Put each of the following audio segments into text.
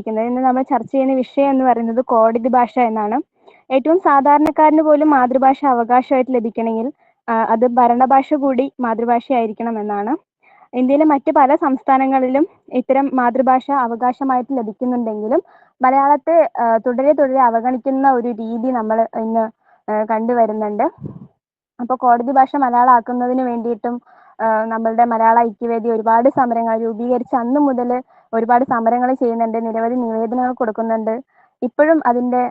ഇന്ന് നമ്മൾ ചർച്ച ചെയ്യുന്ന വിഷയം എന്ന് പറയുന്നത് കോടതി ഭാഷ എന്നാണ്. ഏറ്റവും സാധാരണക്കാരന് പോലും മാതൃഭാഷ അവകാശമായിട്ട് ലഭിക്കണമെങ്കിൽ അത് ഭരണഭാഷ കൂടി മാതൃഭാഷയായിരിക്കണം എന്നാണ്. ഇന്ത്യയിലെ മറ്റ് പല സംസ്ഥാനങ്ങളിലും ഇത്തരം മാതൃഭാഷ അവകാശമായിട്ട് ലഭിക്കുന്നുണ്ടെങ്കിലും മലയാളത്തെ തുടരെ അവഗണിക്കുന്ന ഒരു രീതി നമ്മൾ ഇന്ന് കണ്ടുവരുന്നുണ്ട്. അപ്പോൾ കോടതി ഭാഷ മലയാളമാക്കുന്നതിന് വേണ്ടിയിട്ടും നമ്മളുടെ മലയാള ഐക്യവേദി ഒരുപാട് സമരങ്ങൾ രൂപീകരിച്ച് അന്ന് മുതൽ ഒരുപാട് സമരങ്ങൾ ചെയ്യുന്നുണ്ട്, നിരവധി നിവേദനങ്ങൾ കൊടുക്കുന്നുണ്ട്. ഇപ്പോഴും അതിന്റെ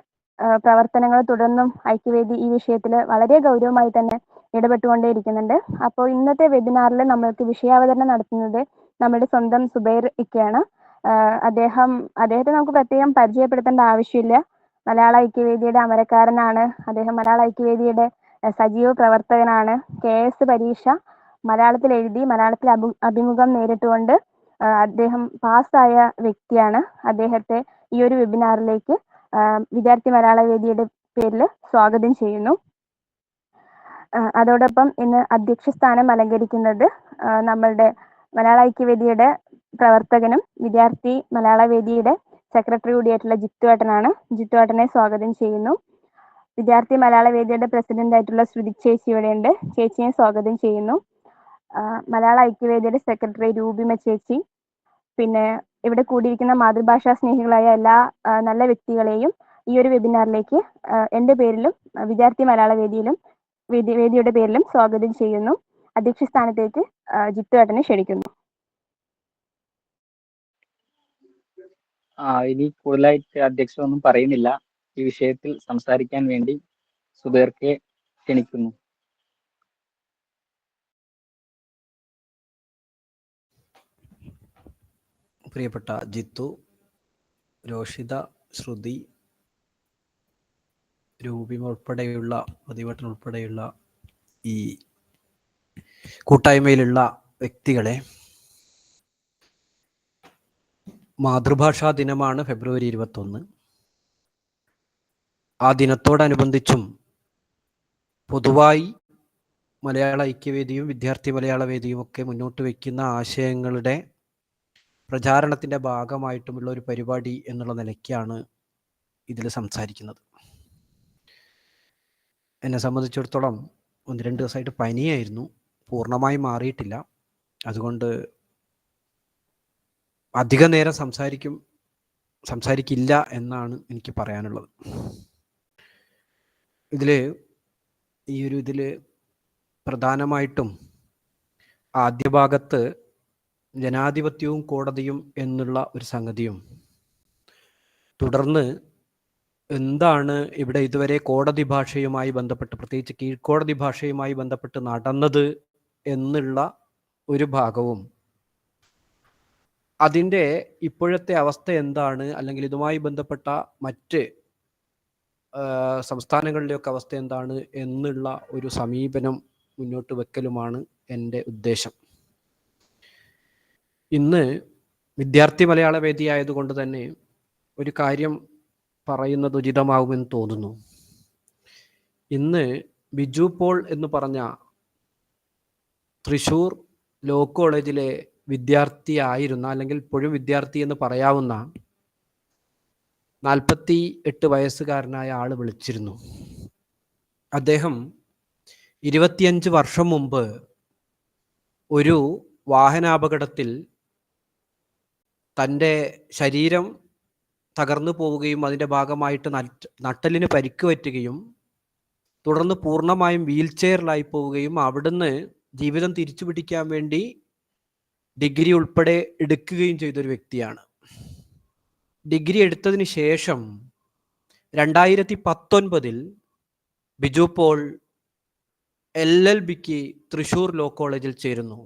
പ്രവർത്തനങ്ങൾ തുടർന്നും ഐക്യവേദി ഈ വിഷയത്തിൽ വളരെ ഗൗരവമായി തന്നെ ഇടപെട്ടുകൊണ്ടേയിരിക്കുന്നുണ്ട്. അപ്പോൾ ഇന്നത്തെ വെബിനാറിൽ നമ്മൾക്ക് വിഷയാവതരണം നടത്തുന്നത് നമ്മുടെ സ്വന്തം സുബൈർ ഇക്കയാണ്. അദ്ദേഹത്തെ നമുക്ക് പ്രത്യേകം പരിചയപ്പെടുത്തേണ്ട ആവശ്യമില്ല. മലയാള ഐക്യവേദിയുടെ അമരക്കാരനാണ് അദ്ദേഹം. മലയാള ഐക്യവേദിയുടെ സജീവ പ്രവർത്തകനാണ്. KS പരീക്ഷ മലയാളത്തിൽ എഴുതി മലയാളത്തിൽ അഭിമുഖം നേരിട്ടുകൊണ്ട് അദ്ദേഹം പാസ്സായ വ്യക്തിയാണ്. അദ്ദേഹത്തെ ഈ ഒരു വെബിനാറിലേക്ക് വിദ്യാർത്ഥി മലയാള വേദിയുടെ പേരിൽ സ്വാഗതം ചെയ്യുന്നു. അതോടൊപ്പം ഇന്ന് അധ്യക്ഷ സ്ഥാനം അലങ്കരിക്കുന്നത് നമ്മളുടെ മലയാള ഐക്യവേദിയുടെ പ്രവർത്തകനും വിദ്യാർത്ഥി മലയാള വേദിയുടെ സെക്രട്ടറി കൂടിയായിട്ടുള്ള ജിത്തുവേട്ടനാണ്. ജിത്തുവേട്ടനെ സ്വാഗതം ചെയ്യുന്നു. വിദ്യാർത്ഥി മലയാള വേദിയുടെ പ്രസിഡന്റ് ആയിട്ടുള്ള ശ്രുതി ചേച്ചി ഇവിടെയുണ്ട്. ചേച്ചിയെ സ്വാഗതം ചെയ്യുന്നു. മലയാള ഐക്യവേദിയുടെ സെക്രട്ടറി രൂപിമ ചേച്ചി, പിന്നെ ഇവിടെ കൂടിയിരിക്കുന്ന മാതൃഭാഷാ സ്നേഹികളായ എല്ലാ നല്ല വ്യക്തികളെയും ഈ ഒരു വെബിനാറിലേക്ക് എൻ്റെ പേരിലും വിദ്യാർത്ഥി മലയാള വേദിയുടെ പേരിലും സ്വാഗതം ചെയ്യുന്നു. അധ്യക്ഷ സ്ഥാനത്തേക്ക് ജിത്തുവേട്ടനെ ക്ഷണിക്കുന്നു. ഇനി കൂടുതലായിട്ട് അധ്യക്ഷൻ ഒന്നും പറയുന്നില്ല. ഈ വിഷയത്തിൽ സംസാരിക്കാൻ വേണ്ടി സുബൈർക്കെ ക്ഷണിക്കുന്നു. പ്രിയപ്പെട്ട ജിത്തു, രോഷിത, ശ്രുതി, രൂപിമ ഉൾപ്പെടെയുള്ള പ്രതിവട്ടൻ ഉൾപ്പെടെയുള്ള ഈ കൂട്ടായ്മയിലുള്ള വ്യക്തികളെ, മാതൃഭാഷാ ദിനമാണ് ഫെബ്രുവരി 21. ആ ദിനത്തോടനുബന്ധിച്ചും പൊതുവായി മലയാള ഐക്യവേദിയും വിദ്യാർത്ഥി മലയാള വേദിയും ഒക്കെ മുന്നോട്ട് വയ്ക്കുന്ന ആശയങ്ങളുടെ പ്രചാരണത്തിൻ്റെ ഭാഗമായിട്ടുമുള്ള ഒരു പരിപാടി എന്നുള്ള നിലയ്ക്കാണ് ഇതിൽ സംസാരിക്കുന്നത്. എന്നെ സംബന്ധിച്ചിടത്തോളം 1-2 ദിവസമായിട്ട് പനിയായിരുന്നു, പൂർണ്ണമായി മാറിയിട്ടില്ല. അതുകൊണ്ട് അധിക നേരം സംസാരിക്കില്ല എന്നാണ് എനിക്ക് പറയാനുള്ളത്. ഇതിൽ പ്രധാനമായിട്ടും ആദ്യ ഭാഗത്ത് ജനാധിപത്യവും കോടതിയും എന്നുള്ള ഒരു സംഗതിയും, തുടർന്ന് എന്താണ് ഇവിടെ ഇതുവരെ കോടതി ഭാഷയുമായി ബന്ധപ്പെട്ട്, പ്രത്യേകിച്ച് കീഴ്ക്കോടതി ഭാഷയുമായി ബന്ധപ്പെട്ട് നടന്നത് എന്നുള്ള ഒരു ഭാഗവും, അതിൻ്റെ ഇപ്പോഴത്തെ അവസ്ഥ എന്താണ്, അല്ലെങ്കിൽ ഇതുമായി ബന്ധപ്പെട്ട മറ്റ് സംസ്ഥാനങ്ങളിലെയൊക്കെ അവസ്ഥ എന്താണ് എന്നുള്ള ഒരു സമീപനം മുന്നോട്ട് വെക്കലുമാണ് എൻ്റെ ഉദ്ദേശം. ഇന്ന് വിദ്യാർത്ഥി മലയാള വേദി ആയതുകൊണ്ട് തന്നെ ഒരു കാര്യം പറയുന്നത് ഉചിതമാവുമെന്ന് തോന്നുന്നു. ഇന്ന് ബിജു പോൾ എന്ന് പറഞ്ഞ തൃശ്ശൂർ ലോ കോളേജിലെ വിദ്യാർത്ഥിയായിരുന്ന, അല്ലെങ്കിൽ ഇപ്പോഴും വിദ്യാർത്ഥി എന്ന് പറയാവുന്ന 48 വയസ്സുകാരനായ ആൾ വിളിച്ചിരുന്നു. അദ്ദേഹം 25 വർഷം മുമ്പ് ഒരു വാഹനാപകടത്തിൽ തൻ്റെ ശരീരം തകർന്നു പോവുകയും അതിൻ്റെ ഭാഗമായിട്ട് നട്ടലിന് പരിക്ക് പറ്റുകയും തുടർന്ന് പൂർണ്ണമായും വീൽ ചെയറിലായി പോവുകയും അവിടുന്ന് ജീവിതം തിരിച്ചു പിടിക്കാൻ വേണ്ടി ഡിഗ്രി ഉൾപ്പെടെ എടുക്കുകയും ചെയ്തൊരു വ്യക്തിയാണ്. ഡിഗ്രി എടുത്തതിന് ശേഷം 2019 ബിജു പോൾ LLBക്ക് തൃശ്ശൂർ ലോ കോളേജിൽ ചേരുന്നു.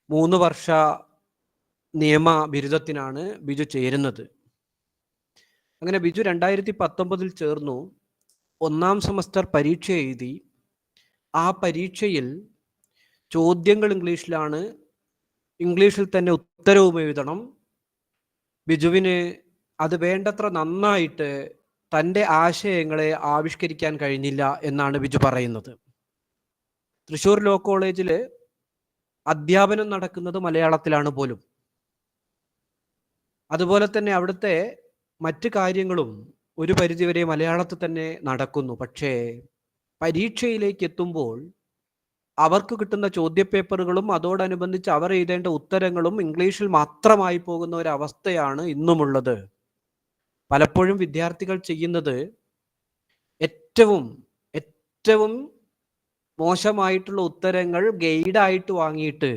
3 വർഷ നിയമ ബിരുദത്തിനാണ് ബിജു ചേരുന്നത്. അങ്ങനെ ബിജു 2019 ചേർന്നു. 1ാം സെമസ്റ്റർ പരീക്ഷ എഴുതി. ആ പരീക്ഷയിൽ ചോദ്യങ്ങൾ ഇംഗ്ലീഷിലാണ്, ഇംഗ്ലീഷിൽ തന്നെ ഉത്തരവും എഴുതണം. ബിജുവിന് അത് വേണ്ടത്ര നന്നായിട്ട് തൻ്റെ ആശയങ്ങളെ ആവിഷ്കരിക്കാൻ കഴിഞ്ഞില്ല എന്നാണ് ബിജു പറയുന്നത്. തൃശ്ശൂർ ലോ കോളേജിൽ അധ്യാപനം നടക്കുന്നത് മലയാളത്തിലാണ് പോലും. അതുപോലെ തന്നെ അവിടുത്തെ മറ്റ് കാര്യങ്ങളും ഒരു പരിധിവരെ മലയാളത്തിൽ തന്നെ നടക്കുന്നു. പക്ഷേ പരീക്ഷയിലേക്ക് എത്തുമ്പോൾ അവർക്ക് കിട്ടുന്ന ചോദ്യപേപ്പറുകളും അതോടനുബന്ധിച്ച് അവർ എഴുതേണ്ട ഉത്തരങ്ങളും ഇംഗ്ലീഷിൽ മാത്രമായി പോകുന്ന ഒരവസ്ഥയാണ് ഇന്നുമുള്ളത്. പലപ്പോഴും വിദ്യാർത്ഥികൾ ചെയ്യുന്നത് ഏറ്റവും ഏറ്റവും മോശമായിട്ടുള്ള ഉത്തരങ്ങൾ ഗൈഡായിട്ട് വാങ്ങിയിട്ട്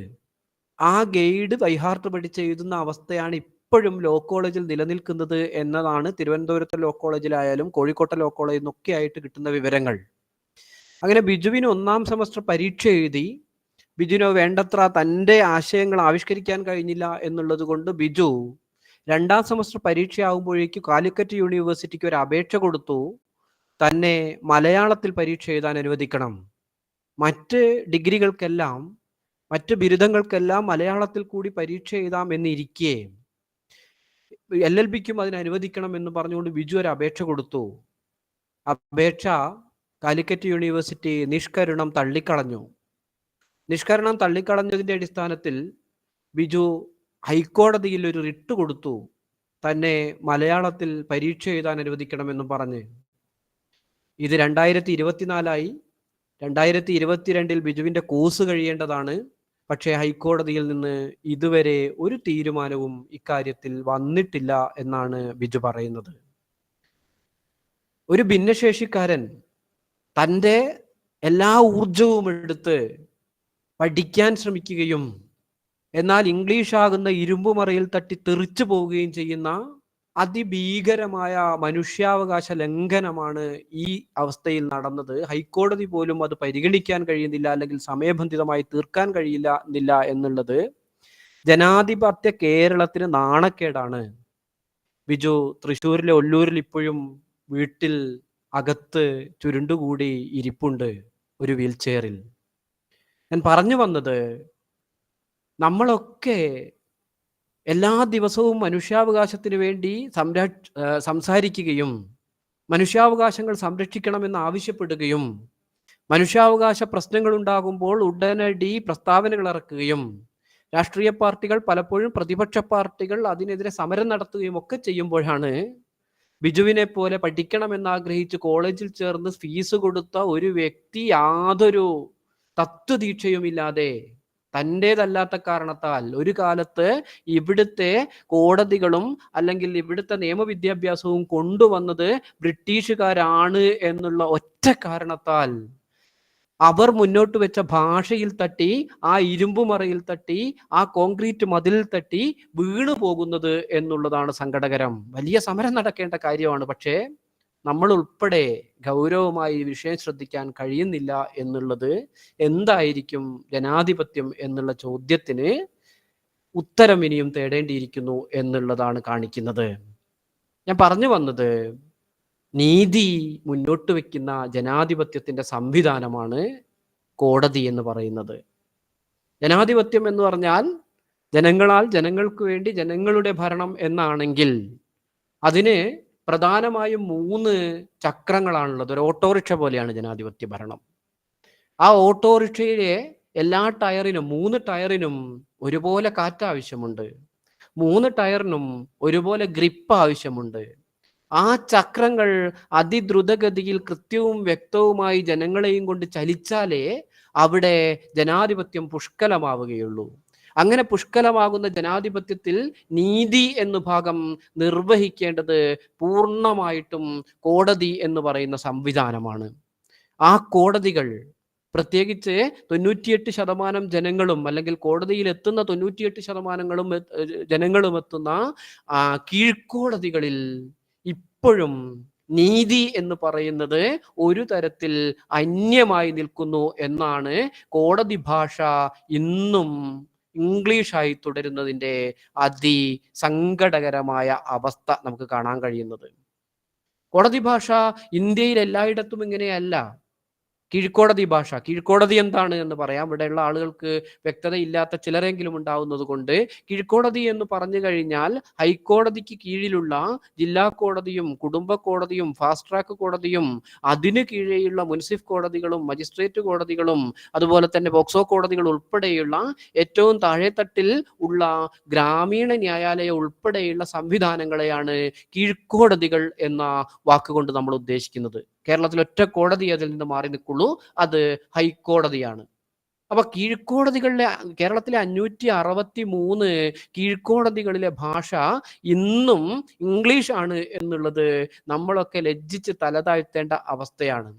ആ ഗൈഡ് ബൈഹാർട്ട് പഠിച്ച് എഴുതുന്ന അവസ്ഥയാണ് ഇപ്പോഴും ലോ കോളേജിൽ നിലനിൽക്കുന്നത് എന്നതാണ് തിരുവനന്തപുരത്തെ ലോ കോളേജിലായാലും കോഴിക്കോട്ടെ ലോ കോളേജിൽ നിന്നൊക്കെ ആയിട്ട് കിട്ടുന്ന വിവരങ്ങൾ. അങ്ങനെ ബിജുവിന് 1ാം സെമസ്റ്റർ പരീക്ഷ എഴുതി. ബിജുവിന് വേണ്ടത്ര തൻ്റെ ആശയങ്ങൾ ആവിഷ്കരിക്കാൻ കഴിഞ്ഞില്ല എന്നുള്ളത് കൊണ്ട് ബിജു 2ാം സെമസ്റ്റർ പരീക്ഷയാകുമ്പോഴേക്ക് കാലിക്കറ്റ് യൂണിവേഴ്സിറ്റിക്ക് ഒരു അപേക്ഷ കൊടുത്തു. തന്നെ മലയാളത്തിൽ പരീക്ഷ എഴുതാൻ അനുവദിക്കണം. മറ്റ് ഡിഗ്രികൾക്കെല്ലാം മറ്റ് ബിരുദങ്ങൾക്കെല്ലാം മലയാളത്തിൽ കൂടി പരീക്ഷ എഴുതാം എന്നിരിക്കെ LLBക്കും അതിന് അനുവദിക്കണം എന്ന് പറഞ്ഞുകൊണ്ട് ബിജു ഒരു അപേക്ഷ കൊടുത്തു. അപേക്ഷ കാലിക്കറ്റ് യൂണിവേഴ്സിറ്റി നിഷ്കരുണം തള്ളിക്കളഞ്ഞു. നിഷ്കരണം തള്ളിക്കളഞ്ഞതിൻ്റെ അടിസ്ഥാനത്തിൽ ബിജു ഹൈക്കോടതിയിൽ ഒരു റിട്ട് കൊടുത്തു, തന്നെ മലയാളത്തിൽ പരീക്ഷ എഴുതാൻ അനുവദിക്കണമെന്ന് പറഞ്ഞ്. ഇത് 2024 2022 ബിജുവിൻ്റെ കോഴ്സ് കഴിയേണ്ടതാണ്. പക്ഷേ ഹൈക്കോടതിയിൽ നിന്ന് ഇതുവരെ ഒരു തീരുമാനവും ഇക്കാര്യത്തിൽ വന്നിട്ടില്ല എന്നാണ് ബിജു പറയുന്നത്. ഒരു ഭിന്നശേഷിക്കാരൻ തൻ്റെ എല്ലാ ഊർജവും എടുത്ത് പഠിക്കാൻ ശ്രമിക്കുകയും എന്നാൽ ഇംഗ്ലീഷ് ആകുന്ന ഇരുമ്പുമറയിൽ തട്ടി തെറിച്ചു പോവുകയും ചെയ്യുന്ന അതിഭീകരമായ മനുഷ്യാവകാശ ലംഘനമാണ് ഈ അവസ്ഥയിൽ നടന്നത്. ഹൈക്കോടതി പോലും അത് പരിഗണിക്കാൻ കഴിയുന്നില്ല, അല്ലെങ്കിൽ സമയബന്ധിതമായി തീർക്കാൻ കഴിയില്ല എന്നുള്ളത് ജനാധിപത്യ കേരളത്തിന് നാണക്കേടാണ്. ബിജു തൃശ്ശൂരിലെ ഒല്ലൂരിൽ ഇപ്പോഴും വീട്ടിൽ അകത്ത് ചുരുണ്ടുകൂടി ഇരിപ്പുണ്ട്, ഒരു വീൽ ചെയറിൽ. ഞാൻ പറഞ്ഞു വന്നത്, നമ്മളൊക്കെ എല്ലാ ദിവസവും മനുഷ്യാവകാശത്തിന് വേണ്ടി സംസാരിക്കുകയും മനുഷ്യാവകാശങ്ങൾ സംരക്ഷിക്കണമെന്ന് ആവശ്യപ്പെടുകയും മനുഷ്യാവകാശ പ്രശ്നങ്ങൾ ഉണ്ടാകുമ്പോൾ ഉടനടി പ്രസ്താവനകൾ ഇറക്കുകയും രാഷ്ട്രീയ പാർട്ടികൾ, പലപ്പോഴും പ്രതിപക്ഷ പാർട്ടികൾ അതിനെതിരെ സമരം നടത്തുകയും ഒക്കെ ചെയ്യുമ്പോഴാണ് ബിജുവിനെ പോലെ പഠിക്കണമെന്ന് ആഗ്രഹിച്ച് കോളേജിൽ ചേർന്ന് ഫീസ് കൊടുത്ത ഒരു വ്യക്തി യാതൊരു തത്വദീക്ഷയുമില്ലാതെ തൻ്റേതല്ലാത്ത കാരണത്താൽ ഒരു കാലത്ത് ഇവിടുത്തെ കോടതികളും അല്ലെങ്കിൽ ഇവിടുത്തെ നിയമവിദ്യാഭ്യാസവും കൊണ്ടുവന്നത് ബ്രിട്ടീഷുകാരാണ് എന്നുള്ള ഒറ്റ കാരണത്താൽ അവർ മുന്നോട്ട് വെച്ച ഭാഷയിൽ തട്ടി, ആ ഇരുമ്പുമറയിൽ തട്ടി, ആ കോൺക്രീറ്റ് മതിലിൽ തട്ടി വീണു പോകുന്നത് എന്നുള്ളതാണ് സങ്കടകരം. വലിയ സമരം നടക്കേണ്ട കാര്യമാണ്. പക്ഷേ നമ്മൾ ഉൾപ്പെടെ ഗൗരവമായി ഈ വിഷയം ശ്രദ്ധിക്കാൻ കഴിയുന്നില്ല എന്നുള്ളത് എന്തായിരിക്കും ജനാധിപത്യം എന്നുള്ള ചോദ്യത്തിന് ഉത്തരം ഇനിയും തേടേണ്ടിയിരിക്കുന്നു എന്നുള്ളതാണ് കാണിക്കുന്നത്. ഞാൻ പറഞ്ഞു വന്നത്, നീതി മുന്നോട്ട് വെക്കുന്ന ജനാധിപത്യത്തിന്റെ സംവിധാനമാണ് കോടതി എന്ന് പറയുന്നത്. ജനാധിപത്യം എന്ന് പറഞ്ഞാൽ ജനങ്ങളാൽ ജനങ്ങൾക്ക് വേണ്ടി ജനങ്ങളുടെ ഭരണം എന്നാണെങ്കിൽ അതിന് പ്രധാനമായും 3 ചക്രങ്ങളാണുള്ളത്. ഒരു ഓട്ടോറിക്ഷ പോലെയാണ് ജനാധിപത്യ ഭരണം. ആ ഓട്ടോറിക്ഷയിലെ എല്ലാ ടയറിനും 3 ടയറിനും ഒരുപോലെ കാറ്റ് ആവശ്യമുണ്ട്. 3 ടയറിനും ഒരുപോലെ ഗ്രിപ്പ് ആവശ്യമുണ്ട്. ആ ചക്രങ്ങൾ അതിദ്രുതഗതിയിൽ കൃത്യവും വ്യക്തവുമായി ജനങ്ങളെയും കൊണ്ട് ചലിച്ചാലേ അവിടെ ജനാധിപത്യം പുഷ്കലമാവുകയുള്ളൂ. അങ്ങനെ പുഷ്കലമാകുന്ന ജനാധിപത്യത്തിൽ നീതി എന്ന ഭാഗം നിർവഹിക്കേണ്ടത് പൂർണ്ണമായിട്ടും കോടതി എന്ന് പറയുന്ന സംവിധാനമാണ്. ആ കോടതികൾ, പ്രത്യേകിച്ച് 98% ജനങ്ങളും അല്ലെങ്കിൽ കോടതിയിൽ എത്തുന്ന 98% ജനങ്ങളും എത്തുന്ന കീഴ്ക്കോടതികളിൽ ഇപ്പോഴും നീതി എന്ന് പറയുന്നത് ഒരു തരത്തിൽ അന്യമായി നിൽക്കുന്നു എന്നാണ് കോടതി ഭാഷ ഇന്നും ഇംഗ്ലീഷായി തുടരുന്നതിൻ്റെ അതിസങ്കടകരമായ അവസ്ഥ നമുക്ക് കാണാൻ കഴിയുന്നത്. കോടതി ഭാഷ ഇന്ത്യയിൽ എല്ലായിടത്തും ഇങ്ങനെയല്ല. കീഴ്ക്കോടതി ഭാഷ. കീഴ്ക്കോടതി എന്താണ് എന്ന് പറയാം. ഇവിടെയുള്ള ആളുകൾക്ക് വ്യക്തതയില്ലാത്ത ചിലരെങ്കിലും ഉണ്ടാവുന്നത് കൊണ്ട് കീഴ്ക്കോടതി എന്ന് പറഞ്ഞു കഴിഞ്ഞാൽ ഹൈക്കോടതിക്ക് കീഴിലുള്ള ജില്ലാ കോടതിയും കുടുംബ കോടതിയും ഫാസ്റ്റ് ട്രാക്ക് കോടതിയും അതിന് കീഴെയുള്ള മുനിസിഫ് കോടതികളും മജിസ്ട്രേറ്റ് കോടതികളും അതുപോലെ തന്നെ പോക്സോ കോടതികൾ ഉൾപ്പെടെയുള്ള ഏറ്റവും താഴെത്തട്ടിൽ ഉള്ള ഗ്രാമീണ ന്യായാലയം ഉൾപ്പെടെയുള്ള സംവിധാനങ്ങളെയാണ് കീഴ്ക്കോടതികൾ എന്ന വാക്കുകൊണ്ട് നമ്മൾ ഉദ്ദേശിക്കുന്നത്. കേരളത്തിൽ ഒറ്റ കോടതി അതിൽ നിന്ന് മാറി നിൽക്കുള്ളൂ, അത് ഹൈക്കോടതിയാണ്. അപ്പൊ കീഴ്ക്കോടതികളിലെ കേരളത്തിലെ 563 കീഴ്ക്കോടതികളിലെ ഭാഷ ഇന്നും ഇംഗ്ലീഷ് ആണ് എന്നുള്ളത് നമ്മളൊക്കെ ലജ്ജിച്ച് തലതാഴ്ത്തേണ്ട അവസ്ഥയാണ്.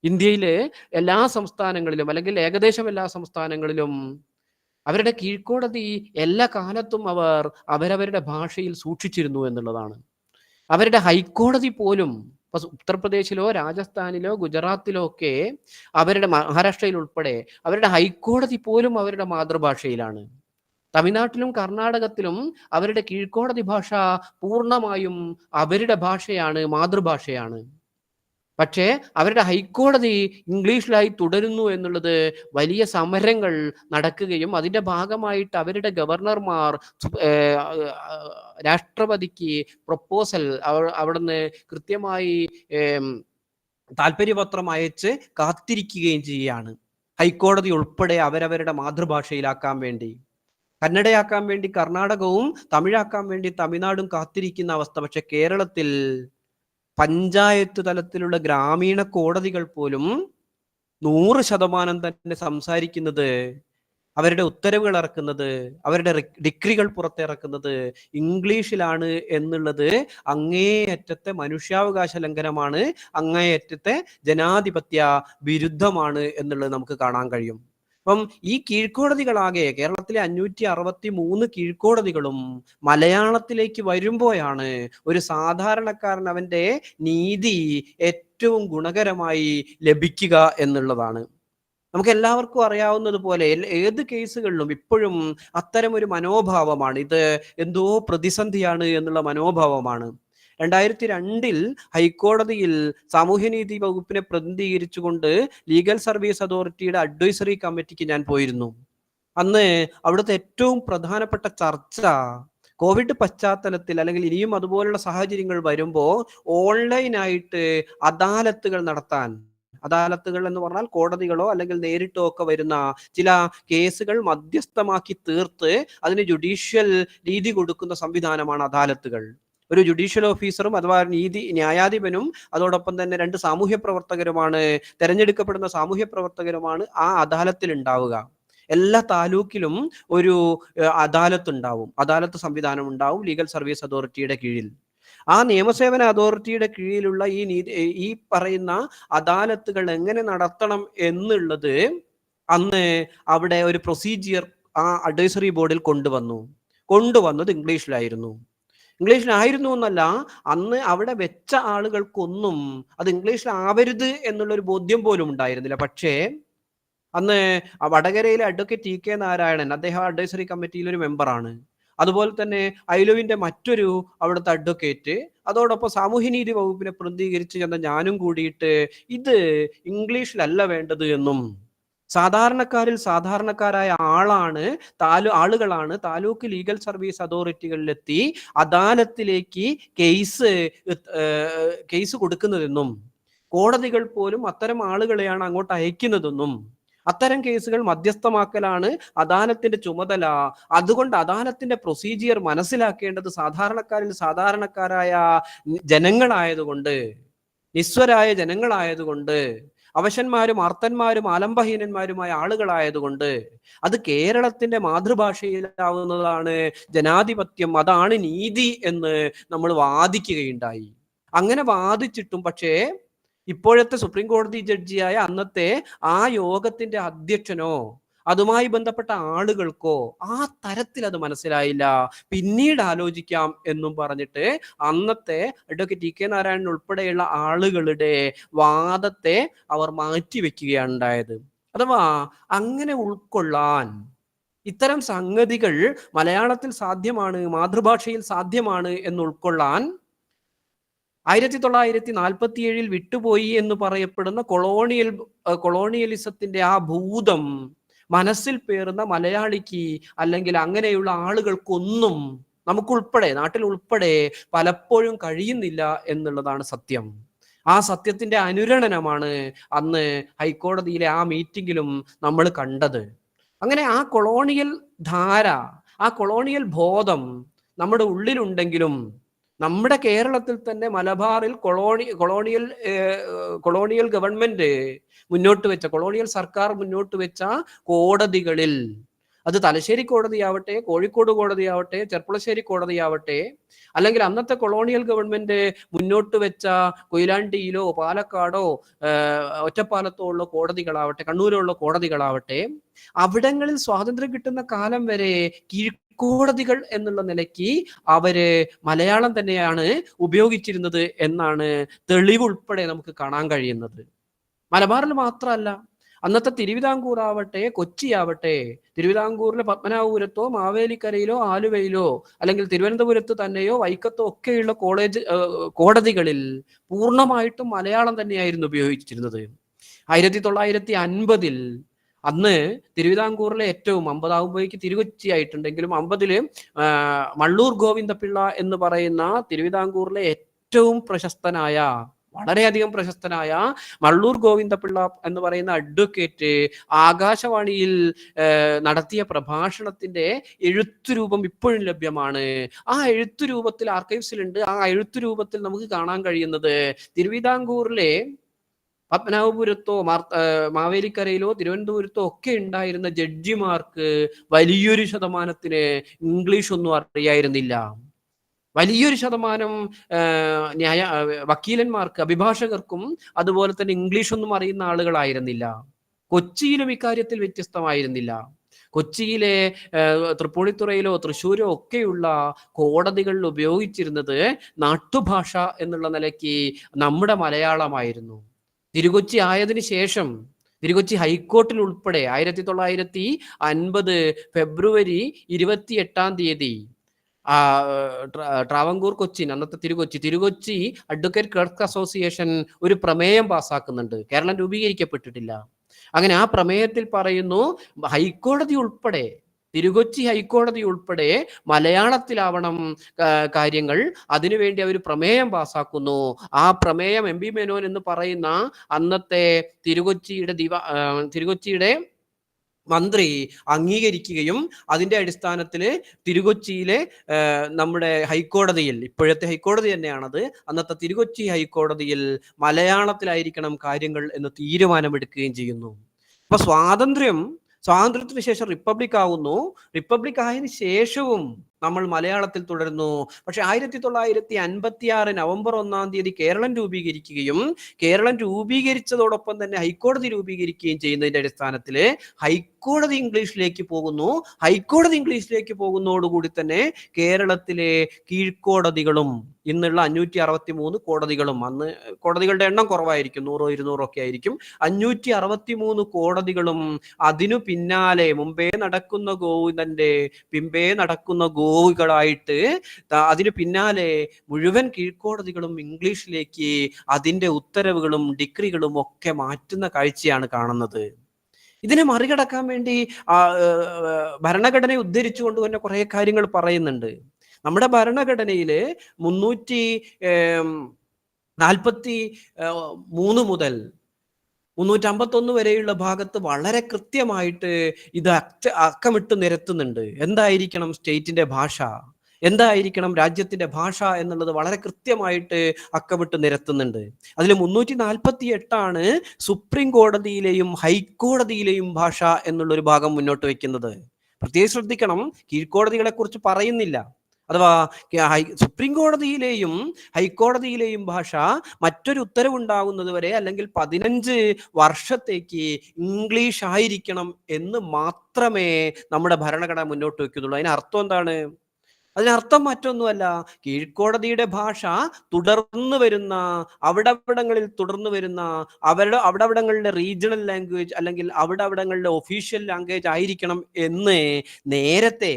ഇന്ത്യയിലെ എല്ലാ സംസ്ഥാനങ്ങളിലും അല്ലെങ്കിൽ ഏകദേശം എല്ലാ സംസ്ഥാനങ്ങളിലും അവരുടെ കീഴ്ക്കോടതി എല്ലാ കാലത്തും അവർ അവരവരുടെ ഭാഷയിൽ സൂക്ഷിച്ചിരുന്നു എന്നുള്ളതാണ്. അവരുടെ ഹൈക്കോടതി പോലും ഉത്തർപ്രദേശിലോ രാജസ്ഥാനിലോ ഗുജറാത്തിലോ ഒക്കെ അവരുടെ മഹാരാഷ്ട്രയിൽ ഉൾപ്പെടെ അവരുടെ ഹൈക്കോടതി പോലും അവരുടെ മാതൃഭാഷയിലാണ്. തമിഴ്നാട്ടിലും കർണാടകത്തിലും അവരുടെ കീഴ്ക്കോടതി ഭാഷ പൂർണ്ണമായും അവരുടെ ഭാഷയാണ്, മാതൃഭാഷയാണ്. പക്ഷേ അവരുടെ ഹൈക്കോടതി ഇംഗ്ലീഷിലായി തുടരുന്നു എന്നുള്ളത് വലിയ സമരങ്ങൾ നടക്കുകയും അതിൻ്റെ ഭാഗമായിട്ട് അവരുടെ ഗവർണർമാർ രാഷ്ട്രപതിക്ക് പ്രൊപ്പോസൽ അവിടുന്ന് കൃത്യമായി താല്പര്യപത്രം അയച്ച് കാത്തിരിക്കുകയും ചെയ്യുകയാണ്. ഹൈക്കോടതി ഉൾപ്പെടെ അവരവരുടെ മാതൃഭാഷയിലാക്കാൻ വേണ്ടി, കന്നഡയാക്കാൻ വേണ്ടി കർണാടകവും തമിഴാക്കാൻ വേണ്ടി തമിഴ്നാടും കാത്തിരിക്കുന്ന അവസ്ഥ. പക്ഷെ കേരളത്തിൽ പഞ്ചായത്ത് തലത്തിലുള്ള ഗ്രാമീണ കോടതികൾ പോലും 100% തന്നെ സംസാരിക്കുന്നത്, അവരുടെ ഉത്തരവുകൾ ഇറക്കുന്നത്, അവരുടെ ഡിഗ്രികൾ പുറത്തിറക്കുന്നത് ഇംഗ്ലീഷിലാണ് എന്നുള്ളത് അങ്ങേയറ്റത്തെ മനുഷ്യാവകാശ ലംഘനമാണ്, അങ്ങേയറ്റത്തെ ജനാധിപത്യ വിരുദ്ധമാണ് എന്നുള്ളത് നമുക്ക് കാണാൻ കഴിയും. അപ്പം ഈ കീഴ്ക്കോടതികളാകെ കേരളത്തിലെ 563 കീഴ്ക്കോടതികളും മലയാളത്തിലേക്ക് വരുമ്പോഴാണ് ഒരു സാധാരണക്കാരൻ അവൻ്റെ നീതി ഏറ്റവും ഗുണകരമായി ലഭിക്കുക എന്നുള്ളതാണ്. നമുക്ക് എല്ലാവർക്കും അറിയാവുന്നതുപോലെ ഏത് കേസുകളിലും ഇപ്പോഴും അത്തരം ഒരു മനോഭാവമാണ്. ഇത് എന്തോ പ്രതിസന്ധിയാണ് എന്നുള്ള മനോഭാവമാണ്. 2002 ഹൈക്കോടതിയിൽ സാമൂഹ്യനീതി വകുപ്പിനെ പ്രതിനിധീകരിച്ചുകൊണ്ട് ലീഗൽ സർവീസ് അതോറിറ്റിയുടെ അഡ്വൈസറി കമ്മിറ്റിക്ക് ഞാൻ പോയിരുന്നു. അന്ന് അവിടുത്തെ ഏറ്റവും പ്രധാനപ്പെട്ട ചർച്ച കോവിഡ് പശ്ചാത്തലത്തിൽ അല്ലെങ്കിൽ ഇനിയും അതുപോലുള്ള സാഹചര്യങ്ങൾ വരുമ്പോൾ ഓൺലൈനായിട്ട് അദാലത്തുകൾ നടത്താൻ, അദാലത്തുകൾ എന്ന് പറഞ്ഞാൽ കോടതികളോ അല്ലെങ്കിൽ നേരിട്ടോ ഒക്കെ വരുന്ന ചില കേസുകൾ മധ്യസ്ഥമാക്കി തീർത്ത് അതിന് ജുഡീഷ്യൽ രീതി കൊടുക്കുന്ന സംവിധാനമാണ് അദാലത്തുകൾ. ഒരു ജുഡീഷ്യൽ ഓഫീസറും അഥവാ ന്യായാധിപനും അതോടൊപ്പം തന്നെ 2 സാമൂഹ്യ പ്രവർത്തകരുമാണ്, തെരഞ്ഞെടുക്കപ്പെടുന്ന സാമൂഹ്യ പ്രവർത്തകരുമാണ് ആ അദാലത്തിൽ ഉണ്ടാവുക. എല്ലാ താലൂക്കിലും ഒരു അദാലത്ത് ഉണ്ടാവും, അദാലത്ത് സംവിധാനം ഉണ്ടാവും ലീഗൽ സർവീസ് അതോറിറ്റിയുടെ കീഴിൽ. ആ നിയമസേവന അതോറിറ്റിയുടെ കീഴിലുള്ള ഈ പറയുന്ന അദാലത്തുകൾ എങ്ങനെ നടത്തണം എന്നുള്ളത് അന്ന് അവിടെ ഒരു പ്രൊസീജിയർ ആ അഡ്വൈസറി ബോർഡിൽ കൊണ്ടുവന്നത് ഇംഗ്ലീഷിലായിരുന്നു എന്നല്ല, അന്ന് അവിടെ വെച്ച ആളുകൾക്കൊന്നും അത് ഇംഗ്ലീഷിലാവരുത് എന്നുള്ളൊരു ബോധ്യം പോലും ഉണ്ടായിരുന്നില്ല. പക്ഷേ അന്ന് വടകരയിലെ അഡ്വക്കേറ്റ് ടി.കെ. നാരായണൻ, അദ്ദേഹം അഡ്വൈസറി കമ്മിറ്റിയിൽ ഒരു മെമ്പറാണ്. അതുപോലെ തന്നെ ഐലുവിന്റെ മറ്റൊരു അവിടുത്തെ അഡ്വക്കേറ്റ്, അതോടൊപ്പം സാമൂഹ്യനീതി വകുപ്പിനെ പ്രതിനിധീകരിച്ച് ചെന്ന ഞാനും കൂടിയിട്ട് ഇത് ഇംഗ്ലീഷിലല്ല വേണ്ടത് എന്നും, സാധാരണക്കാരിൽ സാധാരണക്കാരായ ആളുകളാണ് താലൂക്ക് ലീഗൽ സർവീസ് അതോറിറ്റികളിലെത്തി അദാലത്തിലേക്ക് കേസ് കൊടുക്കുന്നതെന്നും കോടതികൾ പോലും അത്തരം ആളുകളെയാണ് അങ്ങോട്ട് അയക്കുന്നതെന്നും അത്തരം കേസുകൾ മധ്യസ്ഥമാക്കലാണ് അദാലത്തിന്റെ ചുമതല. അതുകൊണ്ട് അദാലത്തിന്റെ പ്രൊസീജിയർ മനസ്സിലാക്കേണ്ടത് സാധാരണക്കാരിൽ സാധാരണക്കാരായ ജനങ്ങളായതുകൊണ്ട്, നിസ്വരായ ജനങ്ങളായതുകൊണ്ട്, അവശന്മാരും അർത്ഥന്മാരും ആലംബഹീനന്മാരുമായ ആളുകളായതുകൊണ്ട് അത് കേരളത്തിന്റെ മാതൃഭാഷയിലാവുന്നതാണ് ജനാധിപത്യം, അതാണ് നീതി എന്ന് നമ്മൾ വാദിക്കുകയുണ്ടായി. അങ്ങനെ വാദിച്ചിട്ടും പക്ഷേ ഇപ്പോഴത്തെ സുപ്രീം കോടതി ജഡ്ജിയായ അന്നത്തെ ആ യോഗത്തിന്റെ അധ്യക്ഷനോ അതുമായി ബന്ധപ്പെട്ട ആളുകൾക്കോ ആ തരത്തിൽ അത് മനസ്സിലായില്ല. പിന്നീട് ആലോചിക്കാം എന്നും പറഞ്ഞിട്ട് അന്നത്തെ അഡ്വക്കേറ്റ് ടി.കെ. നാരായണൻ ഉൾപ്പെടെയുള്ള ആളുകളുടെ വാദത്തെ അവർ മാറ്റിവെക്കുകയാണ് ഉണ്ടായത്. അഥവാ അങ്ങനെ ഉൾക്കൊള്ളാൻ, ഇത്തരം സംഗതികൾ മലയാളത്തിൽ സാധ്യമാണ്, മാതൃഭാഷയിൽ സാധ്യമാണ് എന്ന് ഉൾക്കൊള്ളാൻ 1947 വിട്ടുപോയി എന്ന് പറയപ്പെടുന്ന കൊളോണിയലിസത്തിന്റെ ആ ഭൂതം മനസ്സിൽ പേറുന്ന മലയാളിക്ക് അല്ലെങ്കിൽ അങ്ങനെയുള്ള ആളുകൾക്കൊന്നും നമുക്കുൾപ്പെടെ നാട്ടിൽ ഉൾപ്പെടെ പലപ്പോഴും കഴിയുന്നില്ല എന്നുള്ളതാണ് സത്യം. ആ സത്യത്തിന്റെ അനുരണനമാണ് അന്ന് ഹൈക്കോടതിയിലെ ആ മീറ്റിംഗിലും നമ്മൾ കണ്ടത്. അങ്ങനെ ആ കൊളോണിയൽ ധാര, ആ കൊളോണിയൽ ബോധം നമ്മുടെ ഉള്ളിലുണ്ടെങ്കിലും നമ്മുടെ കേരളത്തിൽ തന്നെ മലബാറിൽ കൊളോണിയൽ ഗവൺമെന്റ് മുന്നോട്ട് വെച്ച, കൊളോണിയൽ സർക്കാർ മുന്നോട്ട് വെച്ച കോടതികളിൽ, അത് തലശ്ശേരി കോടതിയാവട്ടെ, കോഴിക്കോട് കോടതിയാവട്ടെ, ചെർപ്പുളശ്ശേരി കോടതിയാവട്ടെ, അല്ലെങ്കിൽ അന്നത്തെ കൊളോണിയൽ ഗവൺമെന്റ് മുന്നോട്ട് വെച്ച കൊയിലാണ്ടിയിലോ പാലക്കാടോ ഒറ്റപ്പാലത്തോ ഉള്ള കോടതികളാവട്ടെ, കണ്ണൂരുള്ള കോടതികളാവട്ടെ, അവിടങ്ങളിൽ സ്വാതന്ത്ര്യം കിട്ടുന്ന കാലം വരെ കീഴ്ക്കോടതികൾ എന്നുള്ള നിലയ്ക്ക് അവര് മലയാളം തന്നെയാണ് ഉപയോഗിച്ചിരുന്നത് എന്നാണ് തെളിവുൾപ്പെടെ നമുക്ക് കാണാൻ കഴിയുന്നത്. മലബാറിൽ മാത്രമല്ല, അന്നത്തെ തിരുവിതാംകൂർ ആവട്ടെ, കൊച്ചി ആവട്ടെ, തിരുവിതാംകൂറിലെ പത്മനാഭപുരത്തോ മാവേലിക്കരയിലോ ആലുവയിലോ അല്ലെങ്കിൽ തിരുവനന്തപുരത്ത് തന്നെയോ വൈക്കത്തോ ഒക്കെയുള്ള കോടതികളിൽ പൂർണ്ണമായിട്ടും മലയാളം തന്നെയായിരുന്നു ഉപയോഗിച്ചിരുന്നത്. 1950 അന്ന് തിരുവിതാംകൂറിലെ ഏറ്റവും 50 ആകുമ്പോഴേക്ക് തിരുകൊച്ചി ആയിട്ടുണ്ടെങ്കിലും 50 മള്ളൂർ ഗോവിന്ദപിള്ള എന്ന് പറയുന്ന തിരുവിതാംകൂറിലെ ഏറ്റവും പ്രശസ്തനായ, വളരെയധികം പ്രശസ്തനായ മള്ളൂർ ഗോവിന്ദപിള്ള എന്ന് പറയുന്ന അഡ്വക്കേറ്റ് ആകാശവാണിയിൽ നടത്തിയ പ്രഭാഷണത്തിന്റെ എഴുത്തുരൂപം ഇപ്പോഴും ലഭ്യമാണ്. ആ എഴുത്തുരൂപത്തിൽ ആർക്കൈവ്സിലുണ്ട്. ആ എഴുത്തുരൂപത്തിൽ നമുക്ക് കാണാൻ കഴിയുന്നത് തിരുവിതാംകൂറിലെ പത്മനാഭപുരത്തോ മാവേലിക്കരയിലോ തിരുവനന്തപുരത്തോ ഒക്കെ ഉണ്ടായിരുന്ന ജഡ്ജിമാർക്ക് വലിയൊരു ശതമാനത്തിന് ഇംഗ്ലീഷ് ഒന്നും അറിയായിരുന്നില്ല. വലിയൊരു ശതമാനം വക്കീലന്മാർക്ക്, അഭിഭാഷകർക്കും അതുപോലെ തന്നെ ഇംഗ്ലീഷ് ഒന്നും അറിയുന്ന ആളുകളായിരുന്നില്ല. കൊച്ചിയിലും ഇക്കാര്യത്തിൽ വ്യത്യസ്തമായിരുന്നില്ല. കൊച്ചിയിലെ തൃപ്പൂണിത്തുറയിലോ തൃശ്ശൂരോ ഒക്കെയുള്ള കോടതികളിൽ ഉപയോഗിച്ചിരുന്നത് നാട്ടുഭാഷ എന്നുള്ള നിലയ്ക്ക് നമ്മുടെ മലയാളമായിരുന്നു. തിരുകൊച്ചി ആയതിനു ശേഷം തിരുകൊച്ചി ഹൈക്കോർട്ടിൽ ഉൾപ്പെടെ 1950 ഫെബ്രുവരി 28 ട്രാവൻകൂർ കൊച്ചിൻ, അന്നത്തെ തിരുകൊച്ചി അഡ്വക്കേറ്റ് ക്ലർക്ക് അസോസിയേഷൻ ഒരു പ്രമേയം പാസ്സാക്കുന്നുണ്ട്. കേരളം രൂപീകരിക്കപ്പെട്ടിട്ടില്ല. അങ്ങനെ ആ പ്രമേയത്തിൽ പറയുന്നു, ഹൈക്കോടതി ഉൾപ്പെടെ, തിരുകൊച്ചി ഹൈക്കോടതി ഉൾപ്പെടെ മലയാളത്തിലാവണം കാര്യങ്ങൾ. അതിനുവേണ്ടി അവർ പ്രമേയം പാസ്സാക്കുന്നു. ആ പ്രമേയം എം പി മേനോൻ എന്ന് പറയുന്ന അന്നത്തെ തിരുകൊച്ചിയുടെ മന്ത്രി അംഗീകരിക്കുകയും അതിന്റെ അടിസ്ഥാനത്തിൽ തിരുകൊച്ചിയിലെ നമ്മുടെ ഹൈക്കോടതിയിൽ, ഇപ്പോഴത്തെ ഹൈക്കോടതി തന്നെയാണത്, അന്നത്തെ തിരുകൊച്ചി ഹൈക്കോടതിയിൽ മലയാളത്തിലായിരിക്കണം കാര്യങ്ങൾ എന്ന് തീരുമാനമെടുക്കുകയും ചെയ്യുന്നു. അപ്പൊ സ്വാതന്ത്ര്യത്തിന് ശേഷം റിപ്പബ്ലിക് ആവുന്നു. റിപ്പബ്ലിക് ആയതിനു ശേഷവും നമ്മൾ മലയാളത്തിൽ തുടരുന്നു. പക്ഷെ 1956 നവംബർ 1 കേരളം രൂപീകരിക്കുകയും കേരളം രൂപീകരിച്ചതോടൊപ്പം തന്നെ ഹൈക്കോടതി രൂപീകരിക്കുകയും ചെയ്യുന്നതിന്റെ അടിസ്ഥാനത്തിൽ ഹൈക്കോടതി ഇംഗ്ലീഷിലേക്ക് പോകുന്നു. ഹൈക്കോടതി ഇംഗ്ലീഷിലേക്ക് പോകുന്നതോടുകൂടി തന്നെ കേരളത്തിലെ കീഴ്ക്കോടതികളും ഇന്നുള്ള 563 കോടതികളും, അന്ന് കോടതികളുടെ എണ്ണം കുറവായിരിക്കും, 100 200 ഒക്കെ ആയിരിക്കും, 563 കോടതികളും അതിനു പിന്നാലെ മുമ്പേ നടക്കുന്ന ഗോവിന്ദന്റെ പിമ്പേ നടക്കുന്ന ഗോവികളായിട്ട് അതിനു പിന്നാലെ മുഴുവൻ കീഴ്ക്കോടതികളും ഇംഗ്ലീഷിലേക്ക് അതിന്റെ ഉത്തരവുകളും ഡിഗ്രികളും ഒക്കെ മാറ്റുന്ന കാഴ്ചയാണ് കാണുന്നത്. ഇതിനെ മറികടക്കാൻ വേണ്ടി ഭരണഘടനയെ ഉദ്ധരിച്ചുകൊണ്ട് തന്നെ കുറെ കാര്യങ്ങൾ പറയുന്നുണ്ട്. നമ്മുടെ ഭരണഘടനയില് 343 മുതൽ 351 വരെയുള്ള ഭാഗത്ത് വളരെ കൃത്യമായിട്ട് ഇത് അക്കമിട്ട് നിരത്തുന്നുണ്ട്. എന്തായിരിക്കണം സ്റ്റേറ്റിന്റെ ഭാഷ, എന്തായിരിക്കണം രാജ്യത്തിന്റെ ഭാഷ എന്നുള്ളത് വളരെ കൃത്യമായിട്ട് അക്കമിട്ട് നിരത്തുന്നുണ്ട്. അതിൽ 348 സുപ്രീം കോടതിയിലെയും ഹൈക്കോടതിയിലെയും ഭാഷ എന്നുള്ളൊരു ഭാഗം മുന്നോട്ട് വെക്കുന്നത്. പ്രത്യേകം ശ്രദ്ധിക്കണം, കീഴ്ക്കോടതികളെ കുറിച്ച് പറയുന്നില്ല. അഥവാ സുപ്രീം കോടതിയിലെയും ഹൈക്കോടതിയിലെയും ഭാഷ മറ്റൊരു ഉത്തരവുണ്ടാകുന്നത് വരെ അല്ലെങ്കിൽ 15 വർഷത്തേക്ക് ഇംഗ്ലീഷ് ആയിരിക്കണം എന്ന് മാത്രമേ നമ്മുടെ ഭരണഘടന മുന്നോട്ട് വെക്കുന്നുള്ളൂ. അതിനർത്ഥം എന്താണ്? അതിനർത്ഥം മറ്റൊന്നുമല്ല, കീഴ്ക്കോടതിയുടെ ഭാഷ അവിടങ്ങളിൽ തുടർന്നു വരുന്ന അവിടങ്ങളിലെ റീജിയണൽ ലാംഗ്വേജ് അല്ലെങ്കിൽ അവിടങ്ങളിലെ ഒഫീഷ്യൽ ലാംഗ്വേജ് ആയിരിക്കണം എന്ന് നേരത്തെ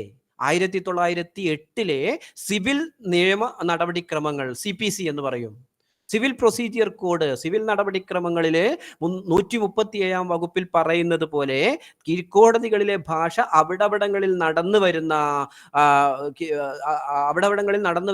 1908 സിവിൽ നിയമ നടപടിക്രമങ്ങൾ, CPC എന്ന് പറയും, സിവിൽ പ്രൊസീജിയർ കോഡ്, സിവിൽ നടപടിക്രമങ്ങളില് 137 വകുപ്പിൽ പറയുന്നത് പോലെ കീഴ്ക്കോടതികളിലെ ഭാഷ അവിടവിടങ്ങളിൽ നടന്നു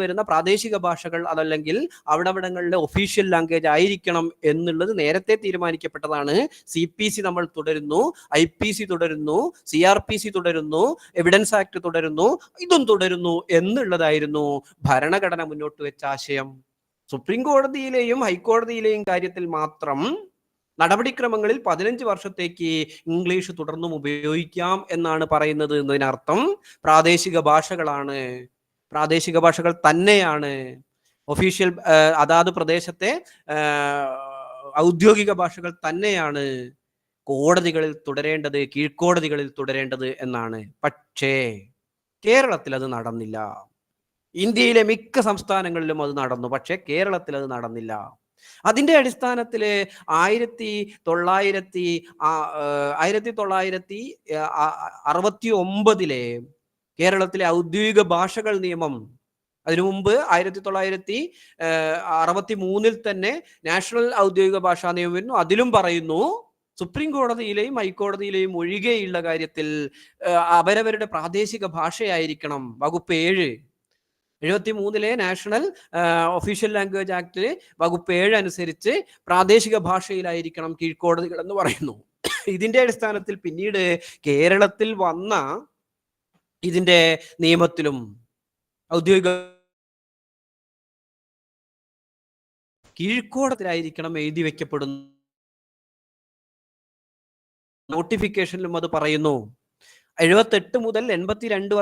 വരുന്ന പ്രാദേശിക ഭാഷകൾ അതല്ലെങ്കിൽ അവിടവിടങ്ങളിലെ ഒഫീഷ്യൽ ലാംഗ്വേജ് ആയിരിക്കണം എന്നുള്ളത് നേരത്തെ തീരുമാനിക്കപ്പെട്ടതാണ്. CPC നമ്മൾ തുടരുന്നു, IPC തുടരുന്നു, CRPC തുടരുന്നു, എവിഡൻസ് ആക്ട് തുടരുന്നു, ഇതും തുടരുന്നു എന്നുള്ളതായിരുന്നു ഭരണഘടന മുന്നോട്ട് വെച്ച ആശയം. സുപ്രീം കോടതിയിലെയും ഹൈക്കോടതിയിലെയും കാര്യത്തിൽ മാത്രം നടപടിക്രമങ്ങളിൽ 15 വർഷത്തേക്ക് ഇംഗ്ലീഷ് തുടർന്നും ഉപയോഗിക്കാം എന്നാണ് പറയുന്നത് എന്നതിനർത്ഥം പ്രാദേശിക ഭാഷകൾ തന്നെയാണ് ഒഫീഷ്യൽ, അതാത് പ്രദേശത്തെ ഔദ്യോഗിക ഭാഷകൾ തന്നെയാണ് കോടതികളിൽ തുടരേണ്ടത്, കീഴ്ക്കോടതികളിൽ തുടരേണ്ടത് എന്നാണ്. പക്ഷേ കേരളത്തിൽ അത് നടന്നില്ല. ഇന്ത്യയിലെ മിക്ക സംസ്ഥാനങ്ങളിലും അത് നടന്നു, പക്ഷേ കേരളത്തിൽ അത് നടന്നില്ല. അതിന്റെ അടിസ്ഥാനത്തിൽ 1969 കേരളത്തിലെ ഔദ്യോഗിക ഭാഷകൾ നിയമം, അതിനു മുമ്പ് 1963 തന്നെ നാഷണൽ ഔദ്യോഗിക ഭാഷാ നിയമം വരുന്നു. അതിലും പറയുന്നു സുപ്രീം കോടതിയിലെയും ഹൈക്കോടതിയിലെയും ഒഴികെയുള്ള കാര്യത്തിൽ അവരവരുടെ പ്രാദേശിക ഭാഷയായിരിക്കണം. വകുപ്പ് 7 73 നാഷണൽ ഒഫീഷ്യൽ ലാംഗ്വേജ് ആക്ട് വകുപ്പ് 7 അനുസരിച്ച് പ്രാദേശിക ഭാഷയിലായിരിക്കണം കീഴ്ക്കോടതികൾ എന്ന് പറയുന്നു. ഇതിന്റെ അടിസ്ഥാനത്തിൽ പിന്നീട് കേരളത്തിൽ വന്ന ഇതിന്റെ നിയമത്തിലും ഔദ്യോഗിക കീഴ്ക്കോടതിയിലായിരിക്കണം എഴുതി വെക്കപ്പെടുന്നു. നോട്ടിഫിക്കേഷനിലും അത് പറയുന്നു. 78 മുതൽ 82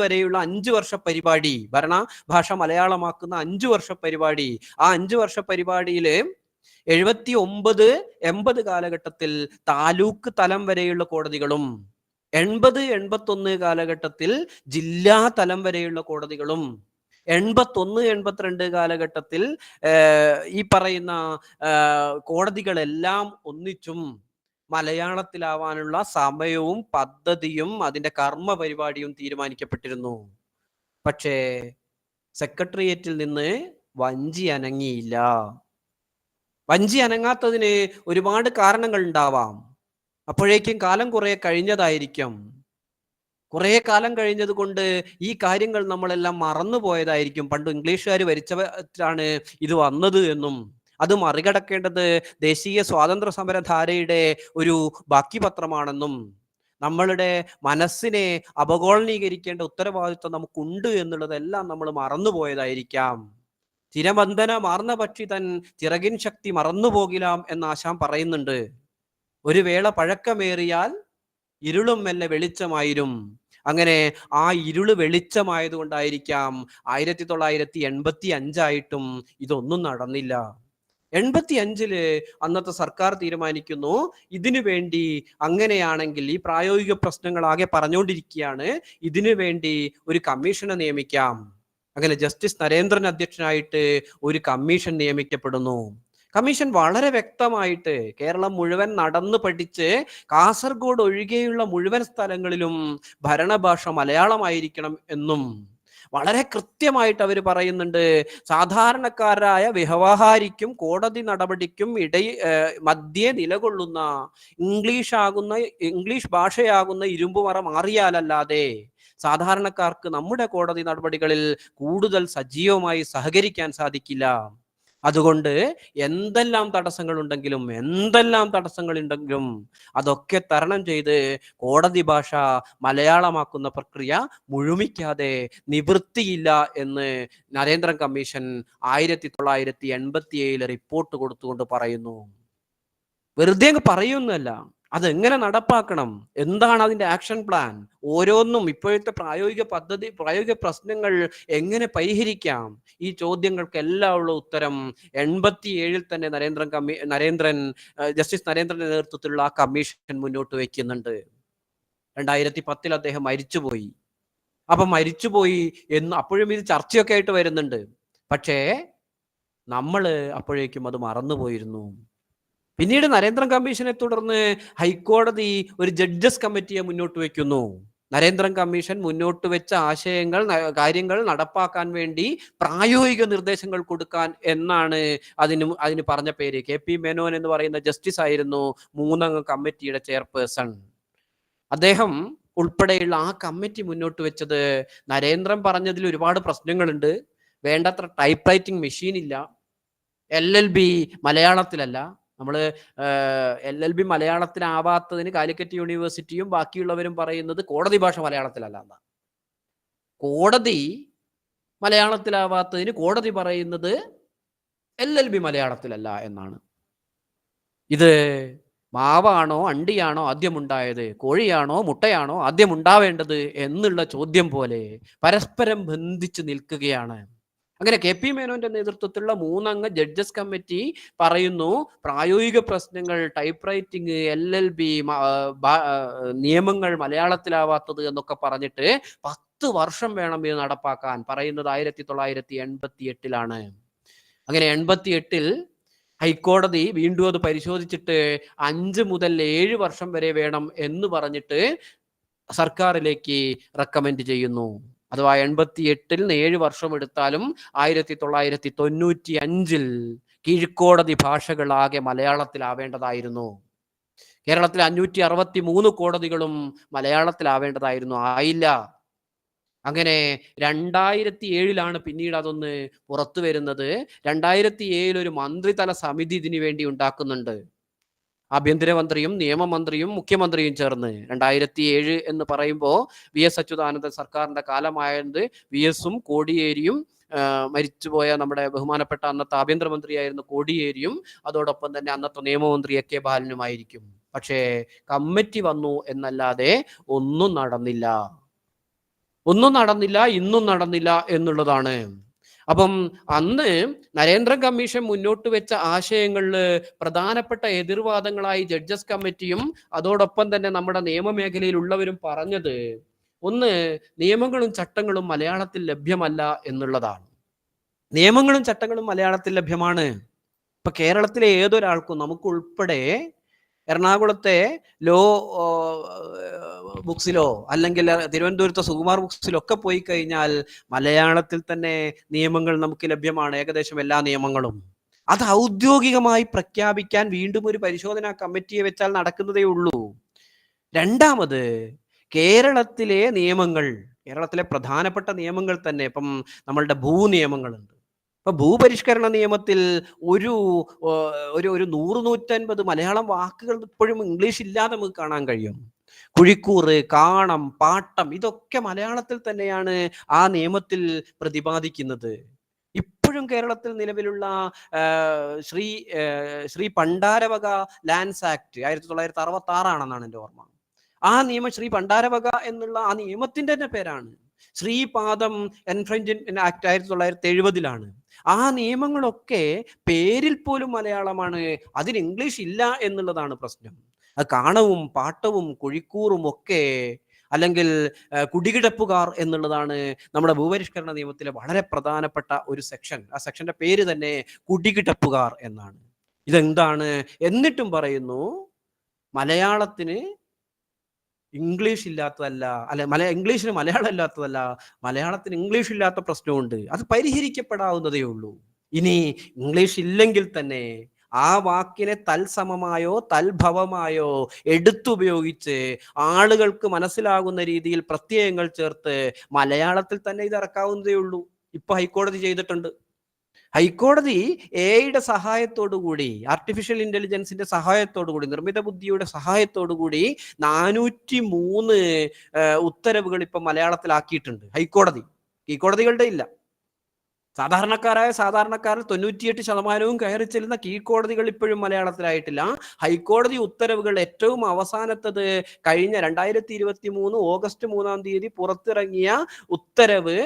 വരെയുള്ള 5 വർഷ പരിപാടി, ഭരണഭാഷ മലയാളമാക്കുന്ന 5 വർഷ പരിപാടി, ആ 5 വർഷ പരിപാടിയിൽ 79, 80 കാലഘട്ടത്തിൽ താലൂക്ക് തലം വരെയുള്ള കോടതികളും 80, 81 കാലഘട്ടത്തിൽ ജില്ലാ തലം വരെയുള്ള കോടതികളും 81, 82 കാലഘട്ടത്തിൽ ഈ പറയുന്ന കോടതികളെല്ലാം ഒന്നിച്ചും മലയാളത്തിലാവാനുള്ള സമയവും പദ്ധതിയും അതിന്റെ കർമ്മ പരിപാടിയും തീരുമാനിക്കപ്പെട്ടിരുന്നു. പക്ഷേ സെക്രട്ടേറിയറ്റിൽ നിന്ന് വഞ്ചി അനങ്ങിയില്ല. വഞ്ചി അനങ്ങാത്തതിന് ഒരുപാട് കാരണങ്ങൾ ഉണ്ടാവാം. അപ്പോഴേക്കും കാലം കുറെ കഴിഞ്ഞതായിരിക്കും. കുറെ കാലം കഴിഞ്ഞത് കൊണ്ട് ഈ കാര്യങ്ങൾ നമ്മളെല്ലാം മറന്നുപോയതായിരിക്കും. പണ്ട് ഇംഗ്ലീഷുകാർ ഭരിച്ചവരാണ് ഇത് വന്നത് എന്നും അത് മറികടക്കേണ്ടത് ദേശീയ സ്വാതന്ത്ര്യ സമരധാരയുടെ ഒരു ബാക്കി പത്രമാണെന്നും നമ്മളുടെ മനസ്സിനെ അപകോളനീകരിക്കേണ്ട ഉത്തരവാദിത്വം നമുക്കുണ്ട് എന്നുള്ളതെല്ലാം നമ്മൾ മറന്നുപോയതായിരിക്കാം. ചിരബന്ധന മാർന്ന പക്ഷി തൻ ചിറകിൻ ശക്തി മറന്നുപോകിലാം എന്ന് ആശാൻ പറയുന്നുണ്ട്. ഒരു വേള പഴക്കമേറിയാൽ ഇരുളും മെല്ലെ വെളിച്ചമായിരും. അങ്ങനെ ആ ഇരുള് വെളിച്ചമായത് കൊണ്ടായിരിക്കാം 1985 ഇതൊന്നും നടന്നില്ല. 85 അന്നത്തെ സർക്കാർ തീരുമാനിക്കുന്നു, ഇതിനു വേണ്ടി അങ്ങനെയാണെങ്കിൽ ഈ പ്രായോഗിക പ്രശ്നങ്ങളാകെ പറഞ്ഞുകൊണ്ടിരിക്കുകയാണ്, ഇതിനു വേണ്ടി ഒരു കമ്മീഷനെ നിയമിക്കാം. അങ്ങനെ ജസ്റ്റിസ് നരേന്ദ്രൻ അധ്യക്ഷനായിട്ട് ഒരു കമ്മീഷൻ നിയമിക്കപ്പെടുന്നു. കമ്മീഷൻ വളരെ വ്യക്തമായിട്ട് കേരളം മുഴുവൻ നടന്നു പഠിച്ച് കാസർഗോഡ് ഒഴികെയുള്ള മുഴുവൻ സ്ഥലങ്ങളിലും ഭരണഭാഷ മലയാളമായിരിക്കണം എന്നും വളരെ കൃത്യമായിട്ട് അവർ പറയുന്നുണ്ട്. സാധാരണക്കാരായ വ്യവഹാരിക്കും കോടതി നടപടിക്കും മധ്യേ നിലകൊള്ളുന്ന ഇംഗ്ലീഷ് ഭാഷയാകുന്ന ഇരുമ്പുമറ മാറിയാലല്ലാതെ സാധാരണക്കാർക്ക് നമ്മുടെ കോടതി നടപടികളിൽ കൂടുതൽ സജീവമായി സഹകരിക്കാൻ സാധിക്കില്ല. അതുകൊണ്ട് എന്തെല്ലാം തടസ്സങ്ങളുണ്ടെങ്കിലും അതൊക്കെ തരണം ചെയ്ത് കോടതി ഭാഷ മലയാളമാക്കുന്ന പ്രക്രിയ മുഴുമിക്കാതെ നിവൃത്തിയില്ല എന്ന് നരേന്ദ്രൻ കമ്മീഷൻ 1987 റിപ്പോർട്ട് കൊടുത്തുകൊണ്ട് പറയുന്നു. വെറുതെ അങ്ങ് പറയുന്നല്ല, അതെങ്ങനെ നടപ്പാക്കണം, എന്താണ് അതിന്റെ ആക്ഷൻ പ്ലാൻ, ഓരോന്നും ഇപ്പോഴത്തെ പ്രായോഗിക പ്രശ്നങ്ങൾ എങ്ങനെ പരിഹരിക്കാം, ഈ ചോദ്യങ്ങൾക്കെല്ലാം ഉള്ള ഉത്തരം 87 തന്നെ ജസ്റ്റിസ് നരേന്ദ്രന്റെ നേതൃത്വത്തിലുള്ള ആ കമ്മീഷൻ മുന്നോട്ട് വയ്ക്കുന്നുണ്ട്. 2010 അദ്ദേഹം മരിച്ചുപോയി. മരിച്ചുപോയി എന്ന് അപ്പോഴും ഇത് ചർച്ചയൊക്കെ ആയിട്ട് വരുന്നുണ്ട്. പക്ഷേ നമ്മൾ അപ്പോഴേക്കും അത് മറന്നുപോയിരുന്നു. പിന്നീട് നരേന്ദ്രൻ കമ്മീഷനെ തുടർന്ന് ഹൈക്കോടതി ഒരു ജഡ്ജസ് കമ്മിറ്റിയെ മുന്നോട്ട് വയ്ക്കുന്നു. നരേന്ദ്രൻ കമ്മീഷൻ മുന്നോട്ട് വെച്ച ആശയങ്ങൾ കാര്യങ്ങൾ നടപ്പാക്കാൻ വേണ്ടി പ്രായോഗിക നിർദ്ദേശങ്ങൾ കൊടുക്കാൻ എന്നാണ് അതിന് പറഞ്ഞ പേര്. കെ പി മേനോൻ എന്ന് പറയുന്ന ജസ്റ്റിസ് ആയിരുന്നു 3 അംഗ കമ്മിറ്റിയുടെ ചെയർപേഴ്സൺ. അദ്ദേഹം ഉൾപ്പെടെയുള്ള ആ കമ്മിറ്റി മുന്നോട്ട് വെച്ചത് നരേന്ദ്രൻ പറഞ്ഞതിൽ ഒരുപാട് പ്രശ്നങ്ങളുണ്ട്. വേണ്ടത്ര ടൈപ്പ് റൈറ്റിംഗ് മെഷീൻ ഇല്ല, LLB മലയാളത്തിലല്ല. നമ്മൾ LLB മലയാളത്തിലാവാത്തതിന് കാലിക്കറ്റ് യൂണിവേഴ്സിറ്റിയും ബാക്കിയുള്ളവരും പറയുന്നത് കോടതി ഭാഷ മലയാളത്തിലല്ല എന്നാണ്. കോടതി മലയാളത്തിലാവാത്തതിന് കോടതി പറയുന്നത് LLB മലയാളത്തിലല്ല എന്നാണ്. ഇത് മാവാണോ അണ്ടിയാണോ ആദ്യം ഉണ്ടായത്, കോഴിയാണോ മുട്ടയാണോ ആദ്യം ഉണ്ടാവേണ്ടത് എന്നുള്ള ചോദ്യം പോലെ പരസ്പരം ബന്ധിച്ച് നിൽക്കുകയാണ്. അങ്ങനെ കെ പി മേനോന്റെ നേതൃത്വത്തിലുള്ള 3 അംഗ ജഡ്ജസ് കമ്മിറ്റി പറയുന്നു പ്രായോഗിക പ്രശ്നങ്ങൾ, ടൈപ്പ് റൈറ്റിംഗ്, LLB നിയമങ്ങൾ മലയാളത്തിലാവാത്തത് എന്നൊക്കെ പറഞ്ഞിട്ട് 10 വർഷം വേണം ഇത് നടപ്പാക്കാൻ. പറയുന്നത് 1988 അങ്ങനെ 88 ഹൈക്കോടതി വീണ്ടും അത് പരിശോധിച്ചിട്ട് 5 മുതൽ 7 വർഷം വരെ വേണം എന്ന് പറഞ്ഞിട്ട് സർക്കാരിലേക്ക് റെക്കമെൻഡ് ചെയ്യുന്നു. അഥവാ 88 7 വർഷം എടുത്താലും 1995 കീഴ്ക്കോടതി ഭാഷകളാകെ മലയാളത്തിലാവേണ്ടതായിരുന്നു. കേരളത്തിലെ 563 കോടതികളും മലയാളത്തിലാവേണ്ടതായിരുന്നു, ആയില്ല. അങ്ങനെ 2007 പിന്നീട് അതൊന്ന് പുറത്തു വരുന്നത്. 2007 ഒരു മന്ത്രിതല സമിതി ഇതിനു വേണ്ടി ഉണ്ടാക്കുന്നുണ്ട്. ആഭ്യന്തരമന്ത്രിയും നിയമമന്ത്രിയും മുഖ്യമന്ത്രിയും ചേർന്ന്. 2007 എന്ന് പറയുമ്പോൾ VS അച്യുതാനന്ദൻ സർക്കാരിന്റെ കാലമായത്. VS-ഉം കോടിയേരിയും മരിച്ചുപോയ നമ്മുടെ ബഹുമാനപ്പെട്ട അന്നത്തെ ആഭ്യന്തരമന്ത്രിയായിരുന്ന കോടിയേരിയും അതോടൊപ്പം തന്നെ അന്നത്തെ നിയമമന്ത്രി AK ബാലനുമായിരിക്കും. പക്ഷേ കമ്മിറ്റി വന്നു എന്നല്ലാതെ ഒന്നും നടന്നില്ല, ഇന്നും നടന്നില്ല എന്നുള്ളതാണ്. അപ്പം അന്ന് നരേന്ദ്രൻ കമ്മീഷൻ മുന്നോട്ട് വെച്ച ആശയങ്ങളിൽ പ്രധാനപ്പെട്ട എതിർവാദങ്ങളായി ജഡ്ജസ് കമ്മിറ്റിയും അതോടൊപ്പം തന്നെ നമ്മുടെ നിയമമേഖലയിലുള്ളവരും പറഞ്ഞത്, ഒന്ന്, നിയമങ്ങളും ചട്ടങ്ങളും മലയാളത്തിൽ ലഭ്യമല്ല എന്നുള്ളതാണ്. നിയമങ്ങളും ചട്ടങ്ങളും മലയാളത്തിൽ ലഭ്യമാണ്. ഇപ്പൊ കേരളത്തിലെ ഏതൊരാൾക്കും, നമുക്കുൾപ്പെടെ എറണാകുളത്തെ ലോ ബുക്സിലോ അല്ലെങ്കിൽ തിരുവനന്തപുരത്തെ സുകുമാർ ബുക്സിലോ ഒക്കെ പോയി കഴിഞ്ഞാൽ മലയാളത്തിൽ തന്നെ നിയമങ്ങൾ നമുക്ക് ലഭ്യമാണ്, ഏകദേശം എല്ലാ നിയമങ്ങളും. അത് ഔദ്യോഗികമായി പ്രഖ്യാപിക്കാൻ വീണ്ടും ഒരു പരിശോധനാ കമ്മിറ്റിയെ വെച്ചാൽ നടക്കുന്നതേ ഉള്ളൂ. രണ്ടാമത്, കേരളത്തിലെ നിയമങ്ങൾ, കേരളത്തിലെ പ്രധാനപ്പെട്ട നിയമങ്ങൾ തന്നെ, ഇപ്പം നമ്മളുടെ ഭൂനിയമങ്ങളുണ്ട്. ഇപ്പൊ ഭൂപരിഷ്കരണ നിയമത്തിൽ ഒരു 100-150 മലയാളം വാക്കുകൾ ഇപ്പോഴും ഇംഗ്ലീഷ് ഇല്ലാതെ നമുക്ക് കാണാൻ കഴിയും. കുഴിക്കൂറ്, കാണം, പാട്ടം, ഇതൊക്കെ മലയാളത്തിൽ തന്നെയാണ് ആ നിയമത്തിൽ പ്രതിപാദിക്കുന്നത്. ഇപ്പോഴും കേരളത്തിൽ നിലവിലുള്ള ശ്രീ പണ്ടാരവക ലാൻഡ്സ് ആക്ട് 1966 എൻ്റെ ഓർമ്മ. ആ നിയമം, ശ്രീ പണ്ടാരവക എന്നുള്ള ആ നിയമത്തിന്റെ തന്നെ പേരാണ്. ശ്രീപാദം എൻഫ്രഞ്ച്മെന്റ് ആക്ട് 1970 ആ നിയമങ്ങളൊക്കെ പേരിൽ പോലും മലയാളമാണ്, അതിന് ഇംഗ്ലീഷ് ഇല്ല എന്നുള്ളതാണ് പ്രശ്നം. കാണവും പാട്ടവും കുഴിക്കൂറും ഒക്കെ, അല്ലെങ്കിൽ കുടികിടപ്പുകാർ എന്നുള്ളതാണ് നമ്മുടെ ഭൂപരിഷ്കരണ നിയമത്തിലെ വളരെ പ്രധാനപ്പെട്ട ഒരു സെക്ഷൻ. ആ സെക്ഷന്റെ പേര് തന്നെ കുടികിടപ്പുകാർ എന്നാണ്. ഇതെന്താണ്? എന്നിട്ടും പറയുന്നു മലയാളത്തിന് ഇംഗ്ലീഷ് ഇല്ലാത്തതല്ല, ഇംഗ്ലീഷിന് മലയാളം ഇല്ലാത്തതല്ല, മലയാളത്തിന് ഇംഗ്ലീഷ് ഇല്ലാത്ത പ്രശ്നമുണ്ട്, അത് പരിഹരിക്കപ്പെടാവുന്നതേ ഉള്ളൂ. ഇനി ഇംഗ്ലീഷ് ഇല്ലെങ്കിൽ തന്നെ ആ വാക്കിനെ തൽസമമായോ തൽഭവമായോ എടുത്തുപയോഗിച്ച് ആളുകൾക്ക് മനസ്സിലാകുന്ന രീതിയിൽ പ്രത്യയങ്ങൾ ചേർത്ത് മലയാളത്തിൽ തന്നെ ഇത് ഇറക്കാവുന്നതേ ഉള്ളൂ. ഇപ്പൊ ഹൈക്കോടതി ചെയ്തിട്ടുണ്ട്. ഹൈക്കോടതി AI-യുടെ സഹായത്തോടുകൂടി, ആർട്ടിഫിഷ്യൽ ഇന്റലിജൻസിന്റെ സഹായത്തോടുകൂടി, നിർമ്മിത ബുദ്ധിയുടെ സഹായത്തോടുകൂടി 403 ഉത്തരവുകൾ ഇപ്പൊ മലയാളത്തിലാക്കിയിട്ടുണ്ട് ഹൈക്കോടതി. ഈ കോടതികളുടെ ഇല്ല. സാധാരണക്കാരിൽ 98% കയറി ചെല്ലുന്ന കീഴ്ക്കോടതികൾ ഇപ്പോഴും മലയാളത്തിലായിട്ടില്ല. ഹൈക്കോടതി ഉത്തരവുകൾ ഏറ്റവും അവസാനത്തത് കഴിഞ്ഞ 2023 ഓഗസ്റ്റ് 3 പുറത്തിറങ്ങിയ ഉത്തരവ്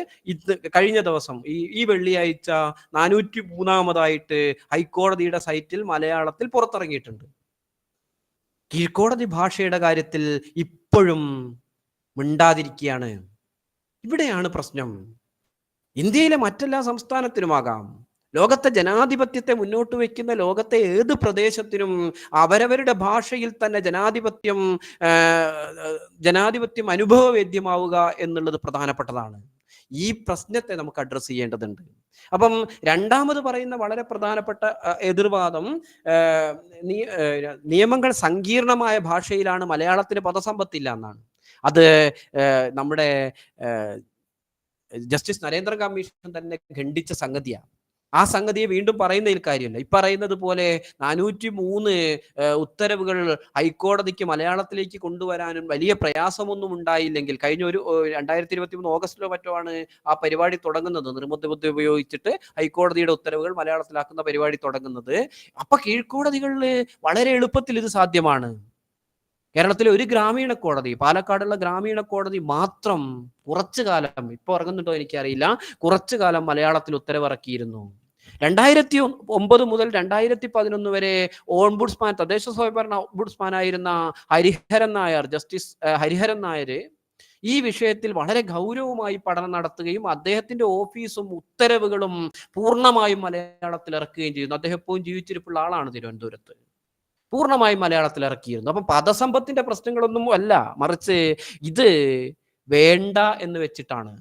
കഴിഞ്ഞ ദിവസം ഈ വെള്ളിയാഴ്ച 403-ാമതായിട്ട് ഹൈക്കോടതിയുടെ സൈറ്റിൽ മലയാളത്തിൽ പുറത്തിറങ്ങിയിട്ടുണ്ട്. കീഴ്ക്കോടതി ഭാഷയുടെ കാര്യത്തിൽ ഇപ്പോഴും മിണ്ടാതിരിക്കുകയാണ്. ഇവിടെയാണ് പ്രശ്നം. ഇന്ത്യയിലെ മറ്റെല്ലാ സംസ്ഥാനത്തിനുമാകാം, ലോകത്തെ ജനാധിപത്യത്തെ മുന്നോട്ട് വയ്ക്കുന്ന ലോകത്തെ ഏത് പ്രദേശത്തിനും അവരവരുടെ ഭാഷയിൽ തന്നെ ജനാധിപത്യം അനുഭവവേദ്യമാവുക എന്നുള്ളത് പ്രധാനപ്പെട്ടതാണ്. ഈ പ്രശ്നത്തെ നമുക്ക് അഡ്രസ്സ് ചെയ്യേണ്ടതുണ്ട്. അപ്പം രണ്ടാമത് പറയുന്ന വളരെ പ്രധാനപ്പെട്ട എതിർവാദം, നിയമങ്ങൾ സങ്കീർണമായ ഭാഷയിലാണ്, മലയാളത്തിന് പദസമ്പത്തില്ല എന്നാണ്. അത് നമ്മുടെ ജസ്റ്റിസ് നരേന്ദ്ര കമ്മീഷൻ തന്നെ ഖണ്ഡിച്ച സംഗതിയാണ്. ആ സംഗതിയെ വീണ്ടും പറയുന്നതിൽ കാര്യമില്ല. പറയുന്നത് പോലെ 403 ഉത്തരവുകൾ ഹൈക്കോടതിക്ക് മലയാളത്തിലേക്ക് കൊണ്ടുവരാനും വലിയ പ്രയാസമൊന്നും ഉണ്ടായില്ലെങ്കിൽ, കഴിഞ്ഞ 2023 ഓഗസ്റ്റിലോ മറ്റോ ആണ് ആ പരിപാടി തുടങ്ങുന്നത്. നിർമ്മിത ബുദ്ധി ഉപയോഗിച്ചിട്ട് ഹൈക്കോടതിയുടെ ഉത്തരവുകൾ മലയാളത്തിലാക്കുന്ന പരിപാടി തുടങ്ങുന്നത്. അപ്പൊ കീഴ്ക്കോടതികളിൽ വളരെ എളുപ്പത്തിൽ ഇത് സാധ്യമാണ്. കേരളത്തിലെ ഒരു ഗ്രാമീണ കോടതി, പാലക്കാടുള്ള ഗ്രാമീണ കോടതി മാത്രം കുറച്ചു കാലം, ഇപ്പൊ ഇറങ്ങുന്നുണ്ടോ എനിക്കറിയില്ല, കുറച്ചു കാലം മലയാളത്തിൽ ഉത്തരവിറക്കിയിരുന്നു. 2009 മുതൽ 2011 വരെ ഓംബുഡ്സ്മാൻ, തദ്ദേശ സ്വയംഭരണ ഓംബുഡ്സ്മാൻ ആയിരുന്ന ജസ്റ്റിസ് ഹരിഹരൻ നായർ ഈ വിഷയത്തിൽ വളരെ ഗൗരവമായി പഠനം നടത്തുകയും അദ്ദേഹത്തിന്റെ ഓഫീസും ഉത്തരവുകളും പൂർണ്ണമായും മലയാളത്തിൽ ഇറക്കുകയും ചെയ്യുന്നു. അദ്ദേഹം എപ്പോഴും ജീവിച്ചിരിപ്പുള്ള ആളാണ് തിരുവനന്തപുരത്ത്. പൂർണ്ണമായും മലയാളത്തിൽ ഇറക്കിയിരുന്നു. അപ്പം പദസമ്പത്തിന്റെ പ്രശ്നങ്ങളൊന്നും അല്ല, മറിച്ച് ഇത് വേണ്ട എന്ന് വെച്ചിട്ടാണ്.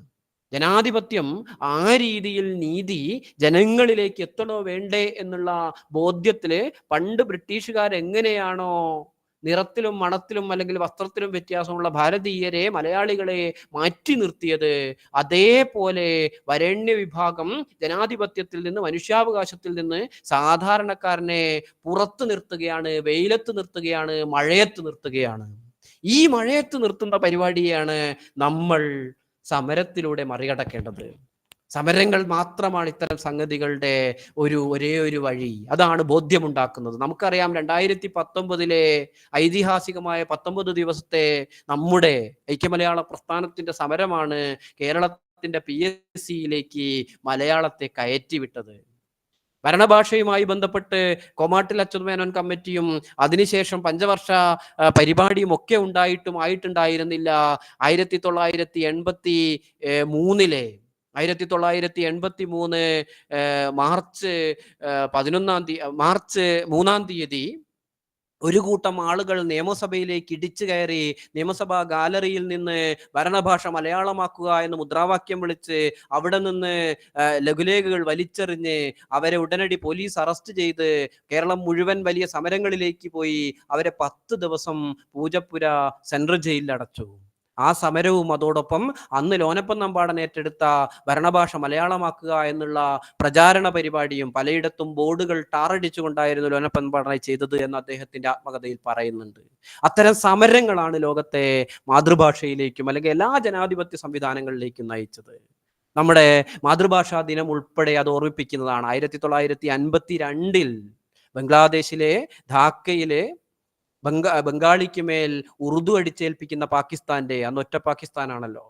ജനാധിപത്യം ആ രീതിയിൽ നീതി ജനങ്ങളിലേക്ക് എത്തണോ വേണ്ടേ എന്നുള്ള ബോധ്യത്തില് പണ്ട് ബ്രിട്ടീഷുകാരെങ്ങനെയാണോ നിറത്തിലും മണത്തിലും അല്ലെങ്കിൽ വസ്ത്രത്തിലും വ്യത്യാസമുള്ള ഭാരതീയരെ, മലയാളികളെ മാറ്റി നിർത്തിയത്, അതേപോലെ വരേണ്യ വിഭാഗം ജനാധിപത്യത്തിൽ നിന്ന്, മനുഷ്യാവകാശത്തിൽ നിന്ന് സാധാരണക്കാരനെ പുറത്ത് നിർത്തുകയാണ്, വെയിലത്ത് നിർത്തുകയാണ്, മഴയത്ത് നിർത്തുകയാണ്. ഈ മഴയത്ത് നിർത്തുന്ന പരിപാടിയാണ് നമ്മൾ സമരത്തിലൂടെ മറികടക്കേണ്ടത്. സമരങ്ങൾ മാത്രമാണ് ഇത്തരം സംഗതികളുടെ ഒരേ ഒരു വഴി. അതാണ് ബോധ്യമുണ്ടാക്കുന്നത്. നമുക്കറിയാം 2019 ഐതിഹാസികമായ 19 ദിവസത്തെ നമ്മുടെ ഐക്യമലയാള പ്രസ്ഥാനത്തിന്റെ സമരമാണ് കേരളത്തിന്റെ PSCയിലേക്ക് മലയാളത്തെ കയറ്റിവിട്ടത്. ഭരണഭാഷയുമായി ബന്ധപ്പെട്ട് കോമാട്ടിൽ അച്യുതമേനോൻ കമ്മിറ്റിയും അതിനുശേഷം പഞ്ചവർഷ പരിപാടിയും ഒക്കെ ആയിട്ടുണ്ടായിരുന്നില്ല. 1983 മാർച്ച് 3 തീയതി ഒരു കൂട്ടം ആളുകൾ നിയമസഭയിലേക്ക് ഇടിച്ചു കയറി നിയമസഭാ ഗാലറിയിൽ നിന്ന് ഭരണഭാഷ മലയാളമാക്കുക എന്ന് മുദ്രാവാക്യം വിളിച്ച് അവിടെ നിന്ന് ലഘുലേഖകൾ വലിച്ചെറിഞ്ഞ് അവരെ ഉടനടി പോലീസ് അറസ്റ്റ് ചെയ്ത് കേരളം മുഴുവൻ വലിയ സമരങ്ങളിലേക്ക് പോയി അവരെ 10 ദിവസം പൂജപ്പുര സെൻട്രൽ ജയിലിൽ അടച്ചു. ആ സമരവും അതോടൊപ്പം അന്ന് ലോനപ്പൻ നമ്പാടൻ ഏറ്റെടുത്ത ഭരണഭാഷ മലയാളമാക്കുക എന്നുള്ള പ്രചാരണ പരിപാടിയും പലയിടത്തും ബോർഡുകൾ ടാറടിച്ചുകൊണ്ടായിരുന്നു ലോനപ്പൻ നമ്പാടനെ ചെയ്തത് എന്ന് അദ്ദേഹത്തിന്റെ ആത്മകഥയിൽ പറയുന്നുണ്ട്. അത്തരം സമരങ്ങളാണ് ലോകത്തെ മാതൃഭാഷയിലേക്കും അല്ലെങ്കിൽ എല്ലാ ജനാധിപത്യ സംവിധാനങ്ങളിലേക്കും നയിച്ചത്. നമ്മുടെ മാതൃഭാഷാ ദിനം ഉൾപ്പെടെ അത് ഓർമ്മിപ്പിക്കുന്നതാണ്. 1952 ബംഗ്ലാദേശിലെ ധാക്കയിലെ ബംഗാളിക്ക് മേൽ ഉറുദു അടിച്ചേൽപ്പിക്കുന്ന പാകിസ്ഥാന്റെ, അന്ന് ഒറ്റ പാകിസ്ഥാനാണല്ലോ,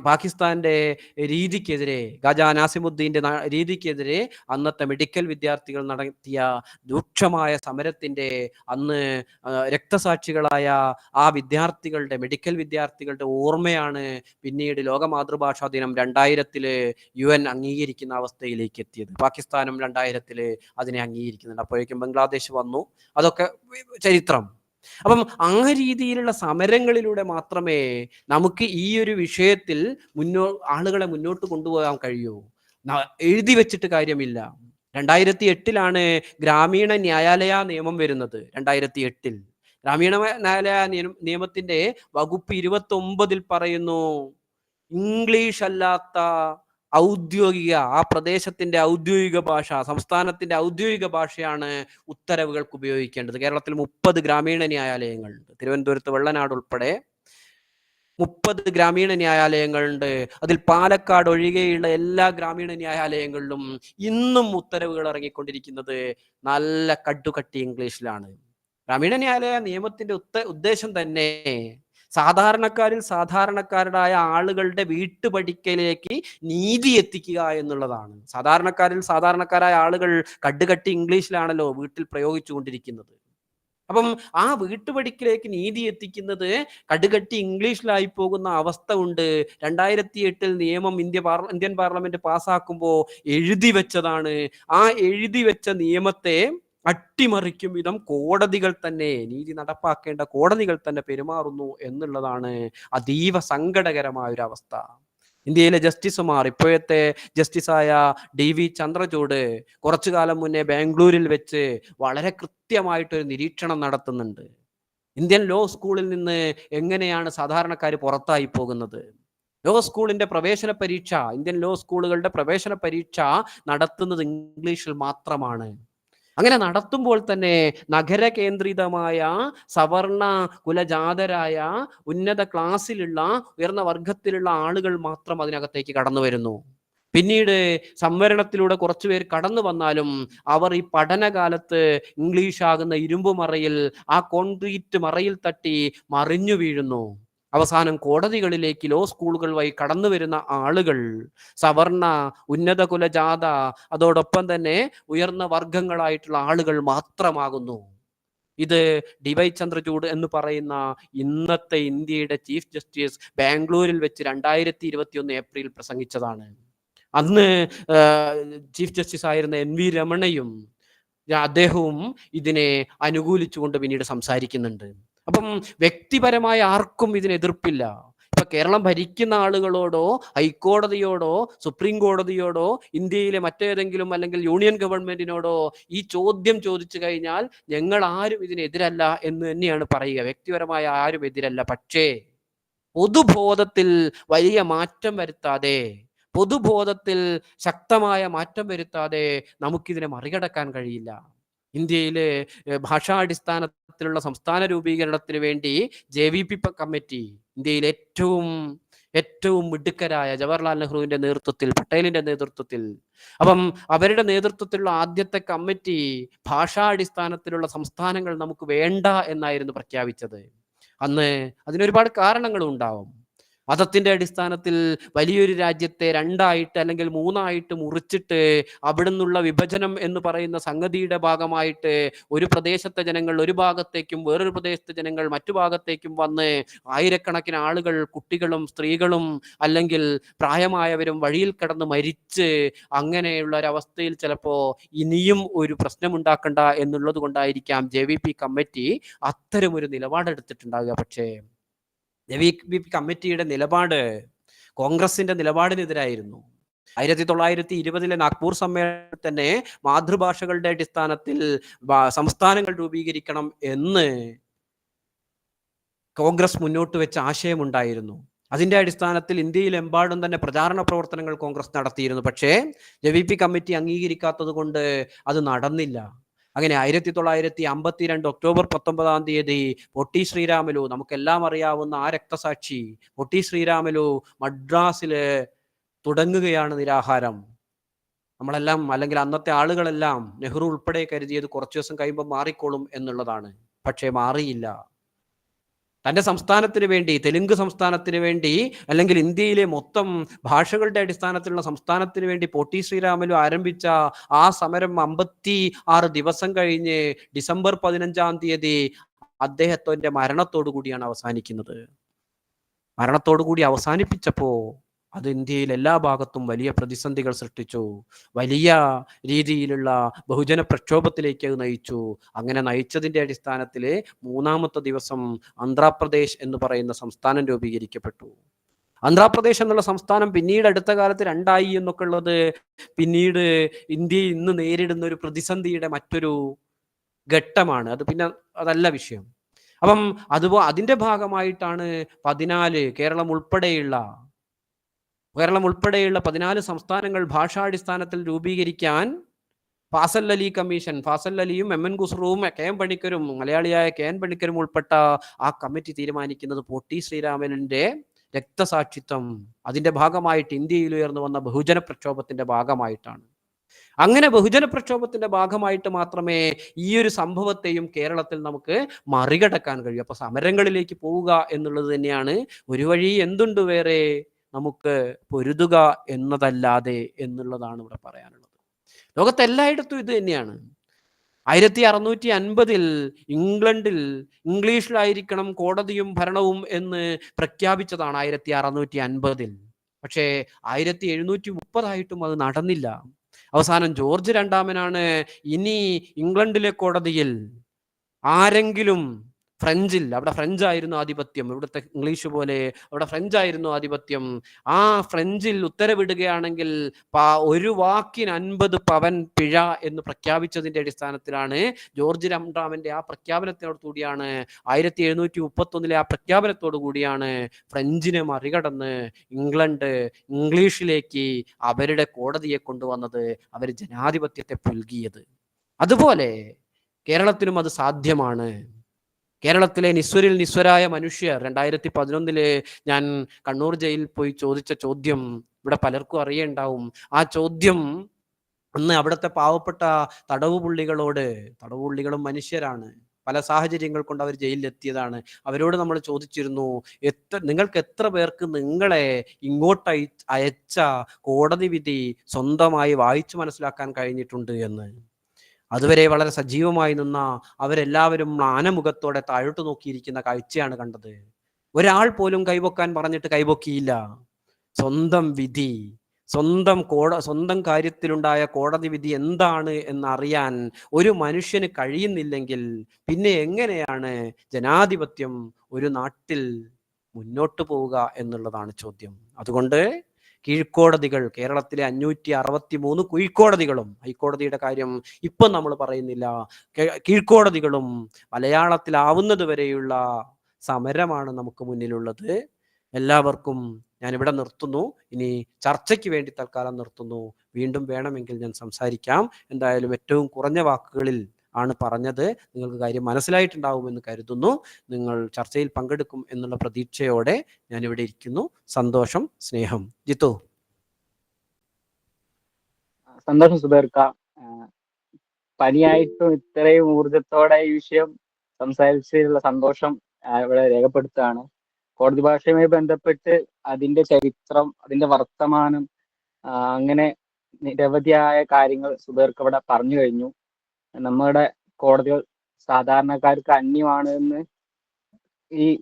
പാകിസ്ഥാന്റെ രീതിക്കെതിരെ, ഖാജ നാസിമുദ്ദീന്റെ രീതിക്കെതിരെ അന്നത്തെ മെഡിക്കൽ വിദ്യാർത്ഥികൾ നടത്തിയ രൂക്ഷമായ സമരത്തിന്റെ അന്ന് രക്തസാക്ഷികളായ ആ മെഡിക്കൽ വിദ്യാർത്ഥികളുടെ ഓർമ്മയാണ് പിന്നീട് ലോക മാതൃഭാഷാ ദിനം 2000 UN അംഗീകരിക്കുന്ന അവസ്ഥയിലേക്ക് എത്തിയത്. പാകിസ്ഥാനും 2000 അതിനെ അംഗീകരിക്കുന്നുണ്ട്. അപ്പോഴേക്കും ബംഗ്ലാദേശ് വന്നു. അതൊക്കെ ചരിത്രം. അപ്പം ആ രീതിയിലുള്ള സമരങ്ങളിലൂടെ മാത്രമേ നമുക്ക് ഈ ഒരു വിഷയത്തിൽ ആളുകളെ മുന്നോട്ട് കൊണ്ടുപോകാൻ കഴിയൂ. എഴുതി വെച്ചിട്ട് കാര്യമില്ല. 2008 ഗ്രാമീണ ന്യായാലയ നിയമം വരുന്നത്. 2008 ഗ്രാമീണ ന്യായാലയ നിയമത്തിന്റെ വകുപ്പ് 29 പറയുന്നു, ഇംഗ്ലീഷ് അല്ലാത്ത ആ പ്രദേശത്തിന്റെ ഔദ്യോഗിക ഭാഷ, സംസ്ഥാനത്തിന്റെ ഔദ്യോഗിക ഭാഷയാണ് ഉത്തരവുകൾക്ക് ഉപയോഗിക്കേണ്ടത്. കേരളത്തിൽ 30 ഗ്രാമീണ ന്യായാലയങ്ങളുണ്ട്. തിരുവനന്തപുരത്ത് വെള്ളനാട് ഉൾപ്പെടെ 30 ഗ്രാമീണ ന്യായാലയങ്ങളുണ്ട്. അതിൽ പാലക്കാട് ഒഴികെയുള്ള എല്ലാ ഗ്രാമീണ ന്യായാലയങ്ങളിലും ഇന്നും ഉത്തരവുകൾ ഇറങ്ങിക്കൊണ്ടിരിക്കുന്നത് നല്ല കട്ടുകട്ടി ഇംഗ്ലീഷിലാണ്. ഗ്രാമീണ ന്യായാലയ നിയമത്തിന്റെ ഉദ്ദേശം തന്നെ സാധാരണക്കാരായ ആളുകളുടെ വീട്ടുപടിക്കലേക്ക് നീതി എത്തിക്കുക എന്നുള്ളതാണ്. സാധാരണക്കാരായ ആളുകൾ കട്ടുകട്ടി ഇംഗ്ലീഷിലാണല്ലോ വീട്ടിൽ പ്രയോഗിച്ചു കൊണ്ടിരിക്കുന്നത്. അപ്പം ആ വീട്ടുപടിക്കിലേക്ക് നീതി എത്തിക്കുന്നത് കടുകട്ടി ഇംഗ്ലീഷിലായി പോകുന്ന അവസ്ഥ ഉണ്ട്. 2008 നിയമം ഇന്ത്യൻ പാർലമെന്റ് പാസ്സാക്കുമ്പോൾ എഴുതി വെച്ചതാണ്. ആ എഴുതി വെച്ച നിയമത്തെ അട്ടിമറിക്കും വിധം കോടതികൾ തന്നെ, നീതി നടപ്പാക്കേണ്ട കോടതികൾ തന്നെ പെരുമാറുന്നു എന്നുള്ളതാണ് അതീവ സങ്കടകരമായ ഒരു അവസ്ഥ. ഇന്ത്യയിലെ ജസ്റ്റിസുമാർ, ഇപ്പോഴത്തെ ജസ്റ്റിസായ DV ചന്ദ്രചൂഡ് കുറച്ചു കാലം മുന്നേ ബാംഗ്ലൂരിൽ വെച്ച് വളരെ കൃത്യമായിട്ടൊരു നിരീക്ഷണം നടത്തുന്നുണ്ട്. ഇന്ത്യൻ ലോ സ്കൂളിൽ നിന്ന് എങ്ങനെയാണ് സാധാരണക്കാർ പുറത്തായി പോകുന്നത്. ലോ സ്കൂളിന്റെ പ്രവേശന പരീക്ഷ, ഇന്ത്യൻ ലോ സ്കൂളുകളുടെ പ്രവേശന പരീക്ഷ നടത്തുന്നത് ഇംഗ്ലീഷിൽ മാത്രമാണ്. അങ്ങനെ നടത്തുമ്പോൾ തന്നെ നഗര കേന്ദ്രിതമായ സവർണ കുലജാതരായ ഉന്നത ക്ലാസ്സിലുള്ള ഉയർന്ന വർഗത്തിലുള്ള ആളുകൾ മാത്രം അതിനകത്തേക്ക് കടന്നു വരുന്നു. പിന്നീട് സംവരണത്തിലൂടെ കുറച്ചുപേർ കടന്നു വന്നാലും അവർ ഈ പഠനകാലത്ത് ഇംഗ്ലീഷ് ആകുന്ന ഇരുമ്പ് മറയിൽ, ആ കോൺക്രീറ്റ് മറയിൽ തട്ടി മറിഞ്ഞു വീഴുന്നു. അവസാനം കോടതികളിലേക്ക് ലോ സ്കൂളുകൾ വഴി കടന്നു വരുന്ന ആളുകൾ സവർണ ഉന്നത കുലജാത അതോടൊപ്പം തന്നെ ഉയർന്ന വർഗങ്ങളായിട്ടുള്ള ആളുകൾ മാത്രമാകുന്നു. ഇത് DY ചന്ദ്രചൂഡ് എന്ന് പറയുന്ന ഇന്നത്തെ ഇന്ത്യയുടെ ചീഫ് ജസ്റ്റിസ് ബാംഗ്ലൂരിൽ വെച്ച് 2021 ഏപ്രിൽ പ്രസംഗിച്ചതാണ്. അന്ന് ചീഫ് ജസ്റ്റിസ് ആയിരുന്ന NV രമണയും അദ്ദേഹവും ഇതിനെ അനുകൂലിച്ചുകൊണ്ട് പിന്നീട് സംസാരിക്കുന്നുണ്ട്. അപ്പം വ്യക്തിപരമായ ആർക്കും ഇതിന് എതിർപ്പില്ല. ഇപ്പൊ കേരളം ഭരിക്കുന്ന ആളുകളോടോ ഹൈക്കോടതിയോടോ സുപ്രീം കോടതിയോടോ ഇന്ത്യയിലെ മറ്റേതെങ്കിലും അല്ലെങ്കിൽ യൂണിയൻ ഗവൺമെന്റിനോടോ ഈ ചോദ്യം ചോദിച്ചു കഴിഞ്ഞാൽ ഞങ്ങൾ ആരും ഇതിനെതിരല്ല എന്ന് തന്നെയാണ് പറയുക. വ്യക്തിപരമായ ആരും എതിരല്ല. പക്ഷേ പൊതുബോധത്തിൽ വലിയ മാറ്റം വരുത്താതെ, പൊതുബോധത്തിൽ ശക്തമായ മാറ്റം വരുത്താതെ നമുക്കിതിനെ മറികടക്കാൻ കഴിയില്ല. ഇന്ത്യയിലെ ഭാഷാടിസ്ഥാനത്തിലുള്ള സംസ്ഥാന രൂപീകരണത്തിന് വേണ്ടി JVP കമ്മിറ്റി, ഇന്ത്യയിൽ ഏറ്റവും മിടുക്കരായ ജവഹർലാൽ നെഹ്റുവിന്റെ നേതൃത്വത്തിൽ, പട്ടേലിന്റെ നേതൃത്വത്തിൽ, അപ്പം അവരുടെ നേതൃത്വത്തിലുള്ള ആദ്യത്തെ കമ്മിറ്റി ഭാഷാടിസ്ഥാനത്തിലുള്ള സംസ്ഥാനങ്ങൾ നമുക്ക് വേണ്ട എന്നായിരുന്നു പ്രഖ്യാപിച്ചത്. അന്ന് അതിനൊരുപാട് കാരണങ്ങളും ഉണ്ടാവും. മതത്തിന്റെ അടിസ്ഥാനത്തിൽ വലിയൊരു രാജ്യത്തെ 2ആയിട്ട് അല്ലെങ്കിൽ 3ആയിട്ട് മുറിച്ചിട്ട് അവിടെ നിന്നുള്ള വിഭജനം എന്ന് പറയുന്ന സംഗതിയുടെ ഭാഗമായിട്ട് ഒരു പ്രദേശത്തെ ജനങ്ങൾ ഒരു ഭാഗത്തേക്കും വേറൊരു പ്രദേശത്തെ ജനങ്ങൾ മറ്റു ഭാഗത്തേക്കും വന്ന് ആയിരക്കണക്കിന് ആളുകൾ, കുട്ടികളും സ്ത്രീകളും അല്ലെങ്കിൽ പ്രായമായവരും വഴിയിൽ കിടന്ന് മരിച്ച് അങ്ങനെയുള്ള ഒരവസ്ഥയിൽ ചിലപ്പോൾ ഇനിയും ഒരു പ്രശ്നമുണ്ടാക്കണ്ട എന്നുള്ളത് കൊണ്ടായിരിക്കാം JVP കമ്മിറ്റി അത്തരമൊരു നിലപാടെടുത്തിട്ടുണ്ടാകുക. പക്ഷേ JVP കമ്മിറ്റിയുടെ നിലപാട് കോൺഗ്രസിന്റെ നിലപാടിനെതിരായിരുന്നു. 1920 നാഗ്പൂർ സമ്മേളനത്തിൽ തന്നെ മാതൃഭാഷകളുടെ അടിസ്ഥാനത്തിൽ സംസ്ഥാനങ്ങൾ രൂപീകരിക്കണം എന്ന് കോൺഗ്രസ് മുന്നോട്ട് വെച്ച ആശയമുണ്ടായിരുന്നു. അതിന്റെ അടിസ്ഥാനത്തിൽ ഇന്ത്യയിലെമ്പാടും തന്നെ പ്രചാരണ പ്രവർത്തനങ്ങൾ കോൺഗ്രസ് നടത്തിയിരുന്നു. പക്ഷേ JVP കമ്മിറ്റി അംഗീകരിക്കാത്തത് കൊണ്ട് അത് നടന്നില്ല. അങ്ങനെ 1952 ഒക്ടോബർ 19 പൊട്ടി ശ്രീരാമലു, നമുക്കെല്ലാം അറിയാവുന്ന ആ രക്തസാക്ഷി പൊട്ടി ശ്രീരാമലു മദ്രാസില് തുടങ്ങുകയാണ് നിരാഹാരം. നമ്മളെല്ലാം അല്ലെങ്കിൽ അന്നത്തെ ആളുകളെല്ലാം നെഹ്റു ഉൾപ്പെടെ കരുതിയത് കുറച്ചു ദിവസം കഴിയുമ്പോൾ മാറിക്കോളും എന്നുള്ളതാണ്. പക്ഷേ മാറിയില്ല. തൻ്റെ സംസ്ഥാനത്തിന് വേണ്ടി, തെലുങ്ക് സംസ്ഥാനത്തിന് വേണ്ടി അല്ലെങ്കിൽ ഇന്ത്യയിലെ മൊത്തം ഭാഷകളുടെ അടിസ്ഥാനത്തിലുള്ള സംസ്ഥാനത്തിന് വേണ്ടി പൊട്ടി ശ്രീരാമലു ആരംഭിച്ച ആ സമരം 56 ദിവസം കഴിഞ്ഞ് ഡിസംബർ 15 അദ്ദേഹത്തിന്റെ മരണത്തോടു കൂടിയാണ് അവസാനിക്കുന്നത്. മരണത്തോടു കൂടി അവസാനിപ്പിച്ചപ്പോ അത് ഇന്ത്യയിൽ എല്ലാ ഭാഗത്തും വലിയ പ്രതിസന്ധികൾ സൃഷ്ടിച്ചു. വലിയ രീതിയിലുള്ള ബഹുജന പ്രക്ഷോഭത്തിലേക്ക് അത് നയിച്ചു. അങ്ങനെ നയിച്ചതിൻ്റെ അടിസ്ഥാനത്തിൽ 3ാമത്തെ ദിവസം ആന്ധ്രാപ്രദേശ് എന്ന് പറയുന്ന സംസ്ഥാനം രൂപീകരിക്കപ്പെട്ടു. ആന്ധ്രാപ്രദേശ് എന്നുള്ള സംസ്ഥാനം പിന്നീട് അടുത്ത കാലത്ത് 2ആയി എന്നൊക്കെ ഉള്ളത് പിന്നീട് ഇന്ത്യ ഇന്ന് നേരിടുന്ന ഒരു പ്രതിസന്ധിയുടെ മറ്റൊരു ഘട്ടമാണ്. അത് പിന്നെ അതല്ല വിഷയം. അപ്പം അതിന്റെ ഭാഗമായിട്ടാണ് 14 കേരളം ഉൾപ്പെടെയുള്ള 14 സംസ്ഥാനങ്ങൾ ഭാഷാടിസ്ഥാനത്തിൽ രൂപീകരിക്കാൻ ഫാസൽ അലി കമ്മീഷൻ, ഫാസൽ അലിയും MN ഖുസ്രുവും KM പണിക്കരും, മലയാളിയായ KN പണിക്കരും ഉൾപ്പെട്ട ആ കമ്മിറ്റി തീരുമാനിക്കുന്നത് പൊട്ടി ശ്രീരാമലിന്റെ രക്തസാക്ഷിത്വം അതിന്റെ ഭാഗമായിട്ട് ഇന്ത്യയിൽ ഉയർന്നു വന്ന ബഹുജന പ്രക്ഷോഭത്തിന്റെ ഭാഗമായിട്ടാണ്. അങ്ങനെ ബഹുജന പ്രക്ഷോഭത്തിന്റെ ഭാഗമായിട്ട് മാത്രമേ ഈ ഒരു സംഭവത്തെയും കേരളത്തിൽ നമുക്ക് മറികടക്കാൻ കഴിയൂ. അപ്പൊ സമരങ്ങളിലേക്ക് പോവുക എന്നുള്ളത് തന്നെയാണ് ഒരു വഴി. എന്തുണ്ട് വേറെ? നമുക്ക് പൊരുതുക എന്നതല്ലാതെ എന്നുള്ളതാണ് ഇവിടെ പറയാനുള്ളത്. ലോകത്തെല്ലായിടത്തും ഇത് തന്നെയാണ്. 1650 ഇംഗ്ലണ്ടിൽ ഇംഗ്ലീഷിലായിരിക്കണം കോടതിയും ഭരണവും എന്ന് പ്രഖ്യാപിച്ചതാണ് 1650. പക്ഷേ 1730 അത് നടന്നില്ല. അവസാനം ജോർജ് രണ്ടാമനാണ് ഇനി ഇംഗ്ലണ്ടിലെ കോടതിയിൽ ആരെങ്കിലും ഫ്രഞ്ചിൽ, അവിടെ ഫ്രഞ്ച് ആയിരുന്നു ആധിപത്യം, ഇവിടുത്തെ ഇംഗ്ലീഷ് പോലെ അവിടെ ഫ്രഞ്ച് ആയിരുന്നു ആധിപത്യം, ആ ഫ്രഞ്ചിൽ ഉത്തരവിടുകയാണെങ്കിൽ ഒരു വാക്കിന് 50 പവൻ പിഴ എന്ന് പ്രഖ്യാപിച്ചതിന്റെ അടിസ്ഥാനത്തിലാണ് ജോർജ് രണ്ടാമന്റെ ആ പ്രഖ്യാപനത്തോടു കൂടിയാണ് 1731 ആ പ്രഖ്യാപനത്തോടു കൂടിയാണ് ഫ്രഞ്ചിനെ മറികടന്ന് ഇംഗ്ലണ്ട് ഇംഗ്ലീഷിലേക്ക് അവരുടെ കോടതിയെ കൊണ്ടുവന്നത്, അവർ ജനാധിപത്യത്തെ പുൽകിയത്. അതുപോലെ കേരളത്തിലും അത് സാധ്യമാണ്. കേരളത്തിലെ നിസ്വരിൽ നിസ്വരായ മനുഷ്യർ 2011 ഞാൻ കണ്ണൂർ ജയിലിൽ പോയി ചോദിച്ച ചോദ്യം ഇവിടെ പലർക്കും അറിയുണ്ടാവും. ആ ചോദ്യം അന്ന് അവിടുത്തെ പാവപ്പെട്ട തടവുപുള്ളികളും മനുഷ്യരാണ്, പല സാഹചര്യങ്ങൾ കൊണ്ട് അവർ ജയിലിലെത്തിയതാണ്. അവരോട് നമ്മൾ ചോദിച്ചിരുന്നു, നിങ്ങൾക്ക് എത്ര പേർക്ക് നിങ്ങളെ ഇങ്ങോട്ട് അയച്ച കോടതി വിധി സ്വന്തമായി വായിച്ചു മനസ്സിലാക്കാൻ കഴിഞ്ഞിട്ടുണ്ട് എന്ന്. അതുവരെ വളരെ സജീവമായി നിന്ന അവരെല്ലാവരും മ്ലാനമുഖത്തോടെ താഴോട്ട് നോക്കിയിരിക്കുന്ന കാഴ്ചയാണ് കണ്ടത്. ഒരാൾ പോലും കൈപൊക്കാൻ പറഞ്ഞിട്ട് കൈപൊക്കിയില്ല. സ്വന്തം വിധി, സ്വന്തം കാര്യത്തിലുണ്ടായ കോടതി വിധി എന്താണ് എന്നറിയാൻ ഒരു മനുഷ്യന് കഴിയുന്നില്ലെങ്കിൽ പിന്നെ എങ്ങനെയാണ് ജനാധിപത്യം ഒരു നാട്ടിൽ മുന്നോട്ട് പോവുക എന്നുള്ളതാണ് ചോദ്യം. അതുകൊണ്ട് കീഴ്ക്കോടതികൾ, കേരളത്തിലെ 563 കീഴ്ക്കോടതികളും, ഹൈക്കോടതിയുടെ കാര്യം ഇപ്പം നമ്മൾ പറയുന്നില്ല, കീഴ്ക്കോടതികളും മലയാളത്തിലാവുന്നത് വരെയുള്ള സമരമാണ് നമുക്ക് മുന്നിലുള്ളത്. എല്ലാവർക്കും ഞാനിവിടെ നിർത്തുന്നു. ഇനി ചർച്ചയ്ക്ക് വേണ്ടി തൽക്കാലം നിർത്തുന്നു. വീണ്ടും വേണമെങ്കിൽ ഞാൻ സംസാരിക്കാം. എന്തായാലും ഏറ്റവും കുറഞ്ഞ വാക്കുകളിൽ ആണ് പറഞ്ഞത്. നിങ്ങൾക്ക് കാര്യം മനസ്സിലായിട്ടുണ്ടാവുമെന്ന് കരുതുന്നു. നിങ്ങൾ ചർച്ചയിൽ പങ്കെടുക്കും എന്നുള്ള പ്രതീക്ഷയോടെ ഞാനിവിടെ ഇരിക്കുന്നു. സന്തോഷം, സ്നേഹം. ജിത്തു. സന്തോഷം സുബേർക്ക. പനിയായിട്ടും ഇത്രയും ഊർജത്തോടെ ഈ വിഷയം സംസാരിച്ചതിലുള്ള സന്തോഷം ഇവിടെ രേഖപ്പെടുത്തുകയാണ്. കോടതി ഭാഷയുമായി ബന്ധപ്പെട്ട് അതിന്റെ ചരിത്രം, അതിന്റെ വർത്തമാനം, അങ്ങനെ നിരവധിയായ കാര്യങ്ങൾ സുബേർക്ക് ഇവിടെ പറഞ്ഞു കഴിഞ്ഞു. നമ്മുടെ കോടതികൾ സാധാരണക്കാർക്ക് അന്യമാണ് എന്ന്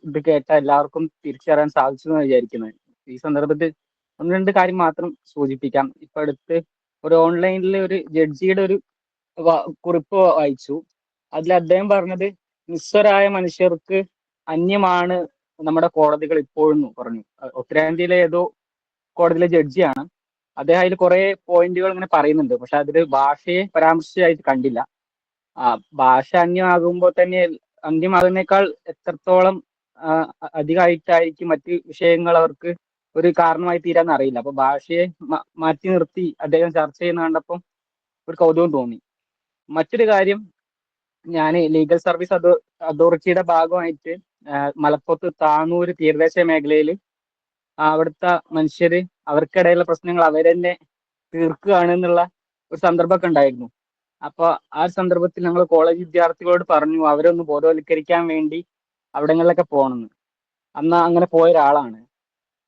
ഇത് കേട്ട എല്ലാവർക്കും തിരിച്ചറിയാൻ സാധിച്ചു എന്ന് വിചാരിക്കുന്നത്. ഈ സന്ദർഭത്തിൽ ഒന്ന് രണ്ട് കാര്യം മാത്രം സൂചിപ്പിക്കാം. ഇപ്പൊ അടുത്ത് ഒരു ഓൺലൈനിൽ ഒരു ജഡ്ജിയുടെ ഒരു കുറിപ്പ് വായിച്ചു. അതിൽ അദ്ദേഹം പറഞ്ഞത് നിസ്വരായ മനുഷ്യർക്ക് അന്യമാണ് നമ്മുടെ കോടതികൾ ഇപ്പോഴും പറഞ്ഞു. ഉത്തരേന്ത്യയിലെ ഏതോ കോടതിയിലെ ജഡ്ജിയാണ്. അദ്ദേഹം അതിൽ കുറെ പോയിന്റുകൾ ഇങ്ങനെ പറയുന്നുണ്ട്. പക്ഷെ അതിൽ ഭാഷയെ പരാമർശിച്ചായിട്ട് കണ്ടില്ല. ഭാഷ അന്യമാകുമ്പോൾ തന്നെ അന്യമാകുന്നേക്കാൾ എത്രത്തോളം അധികമായിട്ടായിരിക്കും മറ്റ് വിഷയങ്ങൾ അവർക്ക് ഒരു കാരണമായി തീരാന്ന് അറിയില്ല. അപ്പൊ ഭാഷയെ മാറ്റി നിർത്തി അദ്ദേഹം ചർച്ച ചെയ്യുന്ന കണ്ടപ്പം ഒരു കൗതുകം തോന്നി. മറ്റൊരു കാര്യം, ഞാൻ ലീഗൽ സർവീസ് അതോറിറ്റിയുടെ ഭാഗമായിട്ട് മലപ്പുറത്ത് താനൂർ തീരദേശ മേഖലയിൽ അവിടുത്തെ മനുഷ്യര് അവർക്കിടയിലുള്ള പ്രശ്നങ്ങൾ അവരെന്നെ തീർക്കുകയാണ് എന്നുള്ള ഒരു സന്ദർഭമൊക്കെ ഉണ്ടായിരുന്നു. അപ്പൊ ആ സന്ദർഭത്തിൽ ഞങ്ങൾ കോളേജ് വിദ്യാർത്ഥികളോട് പറഞ്ഞു അവരൊന്ന് ബോധവൽക്കരിക്കാൻ വേണ്ടി അവിടങ്ങളിലൊക്കെ പോകണമെന്ന്. അന്ന് അങ്ങനെ പോയ ഒരാളാണ്.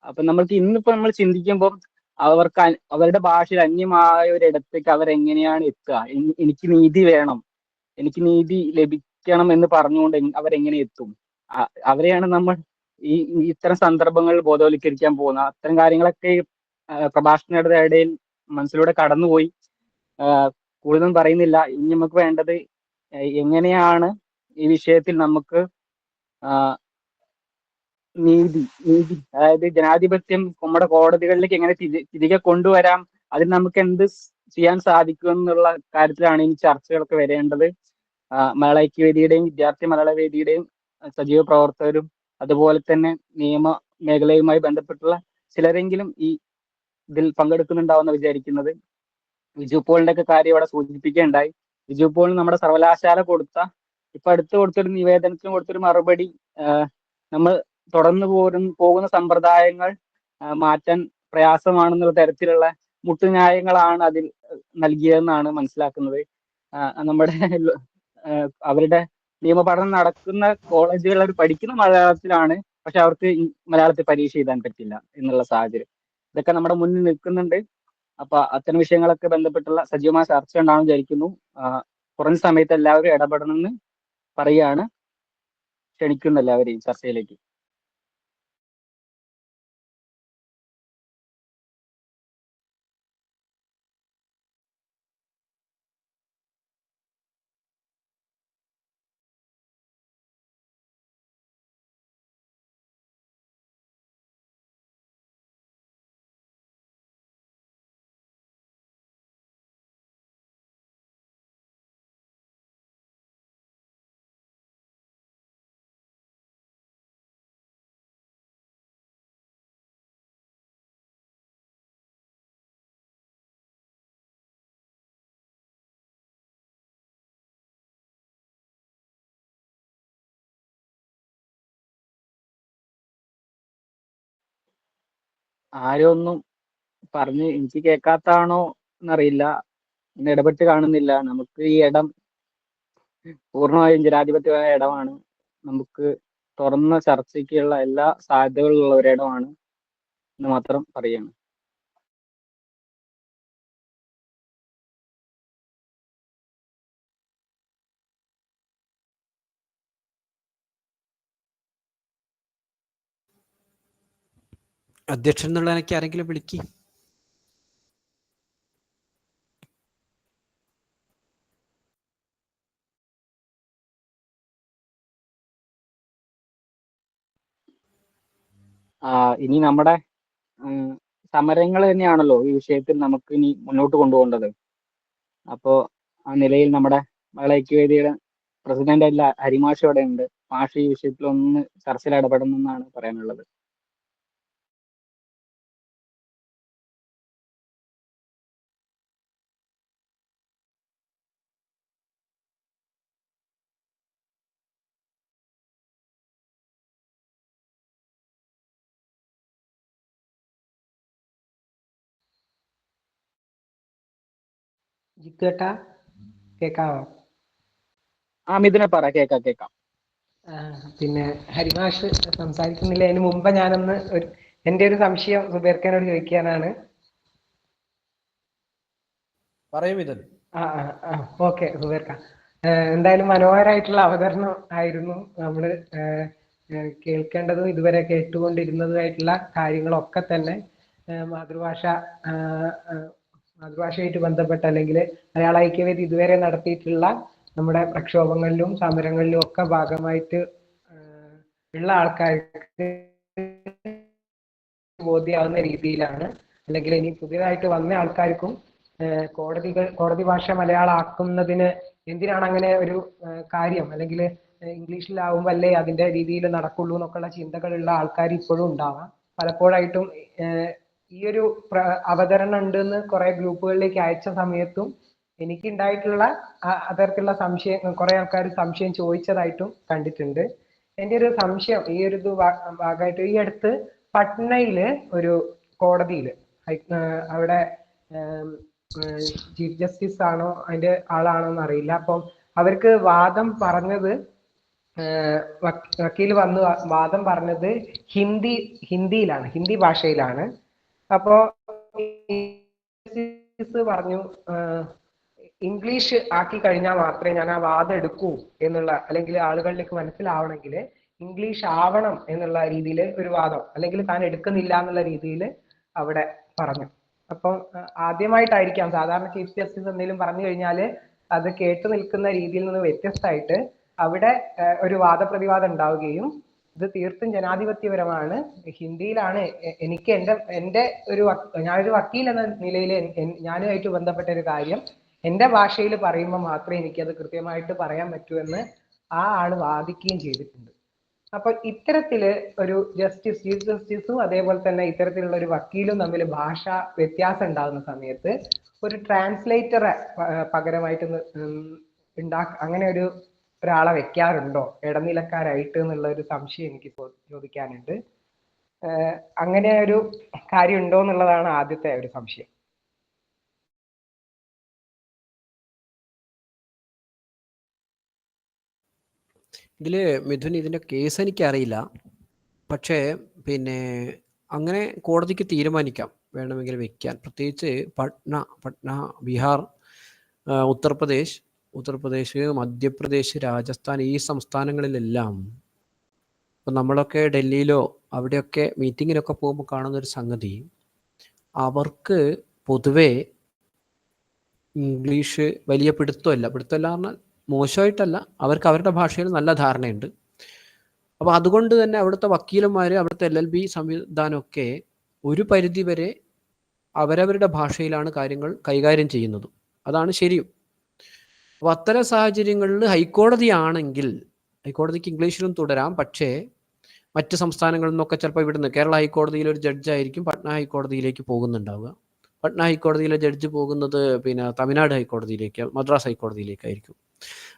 അപ്പൊ നമ്മൾക്ക് ഇന്നിപ്പോ നമ്മൾ ചിന്തിക്കുമ്പോൾ അവർക്ക് അവരുടെ ഭാഷയിൽ അന്യമായ ഒരിടത്തേക്ക് അവരെങ്ങനെയാണ് എത്തുക? എനിക്ക് നീതി വേണം, എനിക്ക് നീതി ലഭിക്കണം എന്ന് പറഞ്ഞുകൊണ്ട് അവരെങ്ങനെ എത്തും? അവരെയാണ് നമ്മൾ ഈ ഇത്തരം സന്ദർഭങ്ങളിൽ ബോധവൽക്കരിക്കാൻ പോകുന്നത്. അത്തരം കാര്യങ്ങളൊക്കെ പ്രഭാഷണയുടെ ഇടയിൽ മനസ്സിലൂടെ കടന്നുപോയി. കൂടുതലൊന്നും പറയുന്നില്ല. ഇനി നമുക്ക് വേണ്ടത് എങ്ങനെയാണ് ഈ വിഷയത്തിൽ നമുക്ക് നീതി അതായത് ജനാധിപത്യം നമ്മുടെ കോടതികളിലേക്ക് എങ്ങനെ തിരികെ കൊണ്ടുവരാം, അതിന് നമുക്ക് എന്ത് ചെയ്യാൻ സാധിക്കും എന്നുള്ള കാര്യത്തിലാണ് ഈ ചർച്ചകളൊക്കെ വരേണ്ടത്. മലയാള ഐക്യവേദിയുടെയും വിദ്യാർത്ഥി മലയാള വേദിയുടെയും സജീവ പ്രവർത്തകരും അതുപോലെ തന്നെ നിയമ മേഖലയുമായി ബന്ധപ്പെട്ടുള്ള ചിലരെങ്കിലും ഈ ഇതിൽ പങ്കെടുക്കുന്നുണ്ടാവുമെന്ന് വിചാരിക്കുന്നത്. വിജു പോളിന്റെ ഒക്കെ കാര്യം ഇവിടെ സൂചിപ്പിക്കുകയുണ്ടായി. വിജു പോളിന് നമ്മുടെ സർവകലാശാല ഇപ്പൊ അടുത്ത് കൊടുത്തൊരു നിവേദനത്തിന് കൊടുത്തൊരു മറുപടി, നമ്മൾ തുടർന്ന് പോകുന്ന സമ്പ്രദായങ്ങൾ മാറ്റാൻ പ്രയാസമാണെന്നുള്ള തരത്തിലുള്ള മുട്ടുന്യായങ്ങളാണ് അതിൽ നൽകിയതെന്നാണ് മനസ്സിലാക്കുന്നത്. നമ്മുടെ അവരുടെ നിയമപഠനം നടക്കുന്ന കോളേജുകൾ അവർ പഠിക്കുന്ന മലയാളത്തിലാണ്, പക്ഷെ അവർക്ക് മലയാളത്തിൽ പരീക്ഷ എഴുതാൻ പറ്റില്ല എന്നുള്ള സാഹചര്യം. ഇതൊക്കെ നമ്മുടെ മുന്നിൽ നിൽക്കുന്നുണ്ട്. അപ്പൊ അത്തരം വിഷയങ്ങളൊക്കെ ബന്ധപ്പെട്ടുള്ള സജീവമായ ചർച്ച ഉണ്ടാണെന്ന് വിചാരിക്കുന്നു. കുറഞ്ഞ സമയത്ത് എല്ലാവരും ഇടപെടണമെന്ന് പറയുകയാണ്. ക്ഷണിക്കുന്നു എല്ലാവരെയും ചർച്ചയിലേക്ക്. ആരും ഒന്നും പറഞ്ഞ് എനിക്ക് കേൾക്കാത്താണോ എന്നറിയില്ല. ഇന്ന് ഇടപെട്ട് കാണുന്നില്ല. നമുക്ക് ഈ ഇടം പൂർണ്ണമായും ജനാധിപത്യമായ ഇടമാണ്. നമുക്ക് തുറന്ന ചർച്ചയ്ക്കുള്ള എല്ലാ സാധ്യതകളുള്ള ഒരിടമാണ് എന്ന് മാത്രം പറയുകയാണ്. അധ്യക്ഷൻ എന്നുള്ള എനിക്ക് ആരെങ്കിലും വിളിക്ക്. ഇനി നമ്മുടെ സമരങ്ങൾ തന്നെയാണല്ലോ ഈ വിഷയത്തിൽ നമുക്ക് ഇനി മുന്നോട്ട് കൊണ്ടുപോകേണ്ടത്. അപ്പോൾ ആ നിലയിൽ നമ്മുടെ മഹിളാ ഐക്യവേദിയുടെ പ്രസിഡന്റ് അല്ല ഹരിമാഷ് ഇവിടെ ഉണ്ട്. മാഷ് ഈ വിഷയത്തിൽ ഒന്ന് ചർച്ചയിൽ ഇടപെടണമെന്നാണ് പറയാനുള്ളത്. ജിത്തുവേട്ടാ കേക്കാവോ? മിഥുനെ പറ, കേക്കാം. പിന്നെ ഹരിമാഷ് സംസാരിക്കുന്നില്ല. അതിന് മുമ്പ് ഞാനൊന്ന് എൻ്റെ ഒരു സംശയം സുബേർഖാനോട് ചോദിക്കാനാണ്. പറയൂ മിഥുൻ. ഓക്കെ സുബേർഖ, എന്തായാലും മനോഹരമായിട്ടുള്ള അവതരണം ആയിരുന്നു. നമ്മള് കേൾക്കേണ്ടതും ഇതുവരെ കേട്ടുകൊണ്ടിരുന്നതുമായിട്ടുള്ള കാര്യങ്ങളൊക്കെ തന്നെ മാതൃഭാഷയായിട്ട് ബന്ധപ്പെട്ട അല്ലെങ്കിൽ മലയാള ഐക്യവേദി ഇതുവരെ നടത്തിയിട്ടുള്ള നമ്മുടെ പ്രക്ഷോഭങ്ങളിലും സമരങ്ങളിലും ഒക്കെ ഭാഗമായിട്ട് ഉള്ള ആൾക്കാർക്ക് ബോധ്യമാവുന്ന രീതിയിലാണ്, അല്ലെങ്കിൽ ഇനി പുതിയതായിട്ട് വന്ന ആൾക്കാർക്കും കോടതി ഭാഷ മലയാളം ആക്കുന്നതിന് എന്തിനാണ് അങ്ങനെ ഒരു കാര്യം, അല്ലെങ്കിൽ ഇംഗ്ലീഷിലാവുമ്പോൾ അല്ലേ അതിന്റെ രീതിയിൽ നടക്കുള്ളൂ എന്നൊക്കെയുള്ള ചിന്തകളുള്ള ആൾക്കാർ ഇപ്പോഴും ഉണ്ടാവാം. പലപ്പോഴായിട്ടും ഈ ഒരു അവതരണം ഉണ്ടെന്ന് കുറെ ഗ്രൂപ്പുകളിലേക്ക് അയച്ച സമയത്തും എനിക്ക് ഉണ്ടായിട്ടുള്ള അത്തരത്തിലുള്ള സംശയം കുറെ ആൾക്കാർ സംശയം ചോദിച്ചതായിട്ടും കണ്ടിട്ടുണ്ട്. എൻ്റെ ഒരു സംശയം ഈ ഒരു ഭാഗമായിട്ട് ഈ അടുത്ത് പട്നയില് ഒരു കോടതിയില് അവിടെ ചീഫ് ജസ്റ്റിസ് ആണോ അതിന്റെ ആളാണോ എന്ന് അറിയില്ല. അപ്പം അവർക്ക് വാദം പറഞ്ഞത് വക്കീൽ വന്ന് വാദം പറഞ്ഞത് ഹിന്ദിയിലാണ്, ഹിന്ദി ഭാഷയിലാണ്. അപ്പോ പറഞ്ഞു ഇംഗ്ലീഷ് ആക്കി കഴിഞ്ഞാൽ മാത്രമേ ഞാൻ ആ വാദം എടുക്കൂ എന്നുള്ള, അല്ലെങ്കിൽ ആളുകളിലേക്ക് മനസ്സിലാവണമെങ്കിൽ ഇംഗ്ലീഷ് ആവണം എന്നുള്ള രീതിയിൽ ഒരു വാദം, അല്ലെങ്കിൽ താൻ എടുക്കുന്നില്ല എന്നുള്ള രീതിയിൽ അവിടെ പറഞ്ഞു. അപ്പം ആദ്യമായിട്ടായിരിക്കാം, സാധാരണ ചീഫ് ജസ്റ്റിസ് എന്തെങ്കിലും പറഞ്ഞു കഴിഞ്ഞാൽ അത് കേട്ടു നിൽക്കുന്ന രീതിയിൽ നിന്ന് വ്യത്യസ്തമായിട്ട് അവിടെ ഒരു വാദപ്രതിവാദം ഉണ്ടാവുകയും ഇത് തീർത്തും ജനാധിപത്യപരമാണ്, ഹിന്ദിയിലാണ് എനിക്ക് എൻ്റെ ഞാനൊരു വക്കീൽ എന്ന നിലയിൽ ഞാനുമായിട്ട് ബന്ധപ്പെട്ട ഒരു കാര്യം എൻ്റെ ഭാഷയിൽ പറയുമ്പോൾ മാത്രമേ എനിക്കത് കൃത്യമായിട്ട് പറയാൻ പറ്റൂ എന്ന് ആ ആള് വാദിക്കുകയും ചെയ്തിട്ടുണ്ട്. അപ്പൊ ഇത്തരത്തില് ഒരു ചീഫ് ജസ്റ്റിസും അതേപോലെ തന്നെ ഇത്തരത്തിലുള്ള ഒരു വക്കീലും തമ്മിൽ ഭാഷ വ്യത്യാസം ഉണ്ടാകുന്ന സമയത്ത് ഒരു ട്രാൻസ്ലേറ്ററെ പകരമായിട്ട് അങ്ങനെ ഒരാളെ വെക്കാറുണ്ടോ ഇടനിലക്കാരായിട്ട് എന്നുള്ള ഒരു സംശയം എനിക്ക് ചോദിക്കാനുണ്ട്. അങ്ങനെ ഒരു കാര്യം ഉണ്ടോ എന്നുള്ളതാണ് ആദ്യത്തെ ഒരു സംശയം. ഇതില് മിഥുൻ ഇതിന്റെ കേസ് എനിക്കറിയില്ല. പക്ഷേ പിന്നെ അങ്ങനെ കോടതിക്ക് തീരുമാനിക്കാം വേണമെങ്കിൽ വെക്കാൻ. പ്രത്യേകിച്ച് പട്ന, ബീഹാർ, ഉത്തർപ്രദേശ്, ഉത്തർപ്രദേശ്, മധ്യപ്രദേശ്, രാജസ്ഥാൻ ഈ സംസ്ഥാനങ്ങളിലെല്ലാം ഇപ്പം നമ്മളൊക്കെ ഡൽഹിയിലോ അവിടെയൊക്കെ മീറ്റിങ്ങിനൊക്കെ പോകുമ്പോൾ കാണുന്നൊരു സംഗതി, അവർക്ക് പൊതുവേ ഇംഗ്ലീഷ് വലിയ പിടുത്തമല്ല പറഞ്ഞാൽ മോശമായിട്ടല്ല, അവർക്ക് അവരുടെ ഭാഷയിൽ നല്ല ധാരണയുണ്ട്. അപ്പോൾ അതുകൊണ്ട് തന്നെ അവിടുത്തെ വക്കീലന്മാർ, അവിടുത്തെ LLB സംവിധാനമൊക്കെ ഒരു പരിധി വരെ അവരവരുടെ ഭാഷയിലാണ് കാര്യങ്ങൾ കൈകാര്യം ചെയ്യുന്നത്. അതാണ് ശരിയും. അപ്പോൾ അത്തരം സാഹചര്യങ്ങളിൽ ഹൈക്കോടതിയാണെങ്കിൽ ഹൈക്കോടതിക്ക് ഇംഗ്ലീഷിലും തുടരാം. പക്ഷേ മറ്റ് സംസ്ഥാനങ്ങളിൽ നിന്നൊക്കെ ചിലപ്പോൾ ഇവിടുന്ന് കേരള ഹൈക്കോടതിയിൽ ഒരു ജഡ്ജായിരിക്കും പട്ന ഹൈക്കോടതിയിലേക്ക് പോകുന്നുണ്ടാവുക. പട്ന ഹൈക്കോടതിയിലെ ജഡ്ജ് പോകുന്നത് പിന്നെ തമിഴ്നാട് ഹൈക്കോടതിയിലേക്ക്, മദ്രാസ് ഹൈക്കോടതിയിലേക്കായിരിക്കും.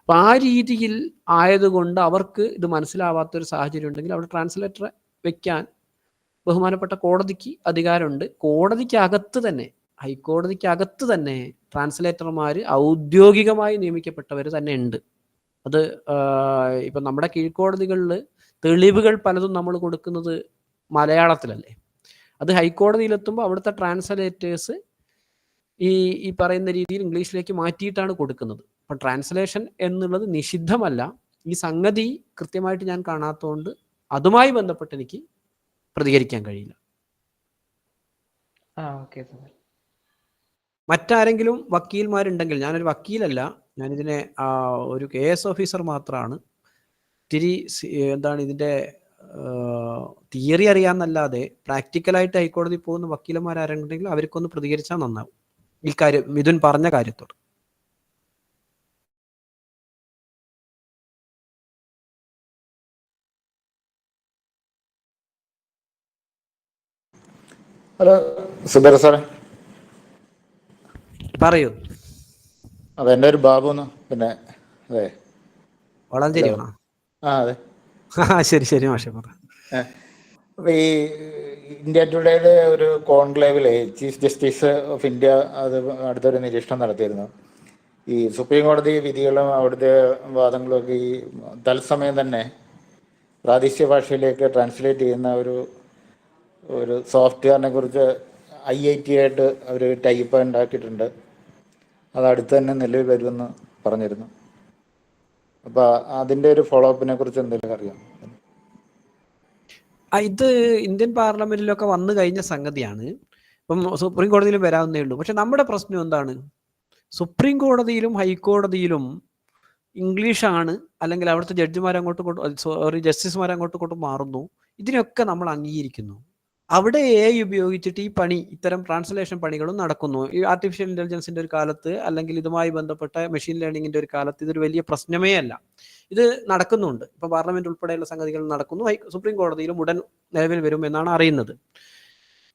അപ്പം ആ രീതിയിൽ ആയതുകൊണ്ട് അവർക്ക് ഇത് മനസ്സിലാവാത്തൊരു സാഹചര്യം ഉണ്ടെങ്കിൽ അവിടെ ട്രാൻസ്ലേറ്ററെ വെക്കാൻ ബഹുമാനപ്പെട്ട കോടതിക്ക് അധികാരമുണ്ട്. കോടതിക്കകത്ത് തന്നെ, ഹൈക്കോടതിക്കകത്ത് തന്നെ ട്രാൻസ്ലേറ്റർമാർ ഔദ്യോഗികമായി നിയമിക്കപ്പെട്ടവർ തന്നെ ഉണ്ട്. അത് ഇപ്പം നമ്മുടെ കീഴ്ക്കോടതികളിൽ തെളിവുകൾ പലതും നമ്മൾ കൊടുക്കുന്നത് മലയാളത്തിലല്ലേ. അത് ഹൈക്കോടതിയിലെത്തുമ്പോൾ അവിടുത്തെ ട്രാൻസ്ലേറ്റേഴ്സ് ഈ പറയുന്ന രീതിയിൽ ഇംഗ്ലീഷിലേക്ക് മാറ്റിയിട്ടാണ് കൊടുക്കുന്നത്. അപ്പം ട്രാൻസ്ലേഷൻ എന്നുള്ളത് നിഷിദ്ധമല്ല. ഈ സംഗതി കൃത്യമായിട്ട് ഞാൻ കാണാത്തതുകൊണ്ട് അതുമായി ബന്ധപ്പെട്ട് എനിക്ക് പ്രതികരിക്കാൻ കഴിയില്ല. മറ്റാരെങ്കിലും വക്കീൽമാരുണ്ടെങ്കിൽ, ഞാനൊരു വക്കീലല്ല, ഞാനിതിനെ ഒരു KS ഓഫീസർ മാത്രമാണ്. ഇത്തിരി എന്താണ് ഇതിൻ്റെ തിയറി അറിയാമെന്നല്ലാതെ പ്രാക്ടിക്കലായിട്ട് ഹൈക്കോടതി പോകുന്ന വക്കീലന്മാരാരെങ്കിലും അവർക്കൊന്ന് പ്രതികരിച്ചാൽ നന്നാവും ഈ കാര്യം, മിഥുൻ പറഞ്ഞ കാര്യത്തോട്. ഹലോ സുബേർ സാറേ, പറയൂ. അതെൻ്റെ ഒരു ബാബു എന്ന്. പിന്നെ അതെ വളാഞ്ചേരി. അതെ ശരി മാഷെ പറ. ഈ ഇന്ത്യ ടുഡേയുടെ ഒരു കോൺക്ലേവിലെ ചീഫ് ജസ്റ്റിസ് ഓഫ് ഇന്ത്യ അത് അടുത്തൊരു നിരീക്ഷണം നടത്തിയിരുന്നു. ഈ സുപ്രീം കോടതി വിധികളും അവിടുത്തെ വാദങ്ങളും ഒക്കെ ഈ തത്സമയം തന്നെ പ്രാദേശിക ഭാഷയിലേക്ക് ട്രാൻസ്ലേറ്റ് ചെയ്യുന്ന ഒരു സോഫ്റ്റ്വെയറിനെ കുറിച്ച് IIT ആയിട്ട് ഒരു ടൈപ്പ് ഉണ്ടാക്കിയിട്ടുണ്ട്. അത് അടുത്ത് തന്നെ നിലവിൽ വരുമെന്ന് പറഞ്ഞിരുന്നു. അപ്പോൾ അതിൻ്റെ ഒരു ഫോളോ അപ്പിനെ കുറിച്ച് എന്തെങ്കിലും അറിയാം? ഇത് ഇന്ത്യൻ പാർലമെന്റിലൊക്കെ വന്നു കഴിഞ്ഞ സംഗതിയാണ്. ഇപ്പം സുപ്രീം കോടതിയിലും വരാവുന്നേ ഉള്ളൂ. പക്ഷെ നമ്മുടെ പ്രശ്നം എന്താണ്? സുപ്രീം കോടതിയിലും ഹൈക്കോടതിയിലും ഇംഗ്ലീഷാണ്, അല്ലെങ്കിൽ അവിടുത്തെ ജഡ്ജിമാർ ജസ്റ്റിസുമാർ അങ്ങോട്ടും മാറുന്നു. ഇതിനൊക്കെ നമ്മൾ അംഗീകരിക്കുന്നു. അവിടെ AI ഉപയോഗിച്ചിട്ട് ഈ പണി, ഇത്തരം ട്രാൻസ്ലേഷൻ പണികളും നടക്കുന്നു. ഈ ആർട്ടിഫിഷ്യൽ ഇന്റലിജൻസിന്റെ ഒരു കാലത്ത്, അല്ലെങ്കിൽ ഇതുമായി ബന്ധപ്പെട്ട മെഷീൻ ലേണിംഗിന്റെ ഒരു കാലത്ത് ഇതൊരു വലിയ പ്രശ്നമേ അല്ല. ഇത് നടക്കുന്നുണ്ട്. ഇപ്പൊ പാർലമെന്റ് ഉൾപ്പെടെയുള്ള സംഗതികൾ നടക്കുന്നു. സുപ്രീം കോടതിയിലും ഉടൻ നിലവിൽ വരും എന്നാണ് അറിയുന്നത്.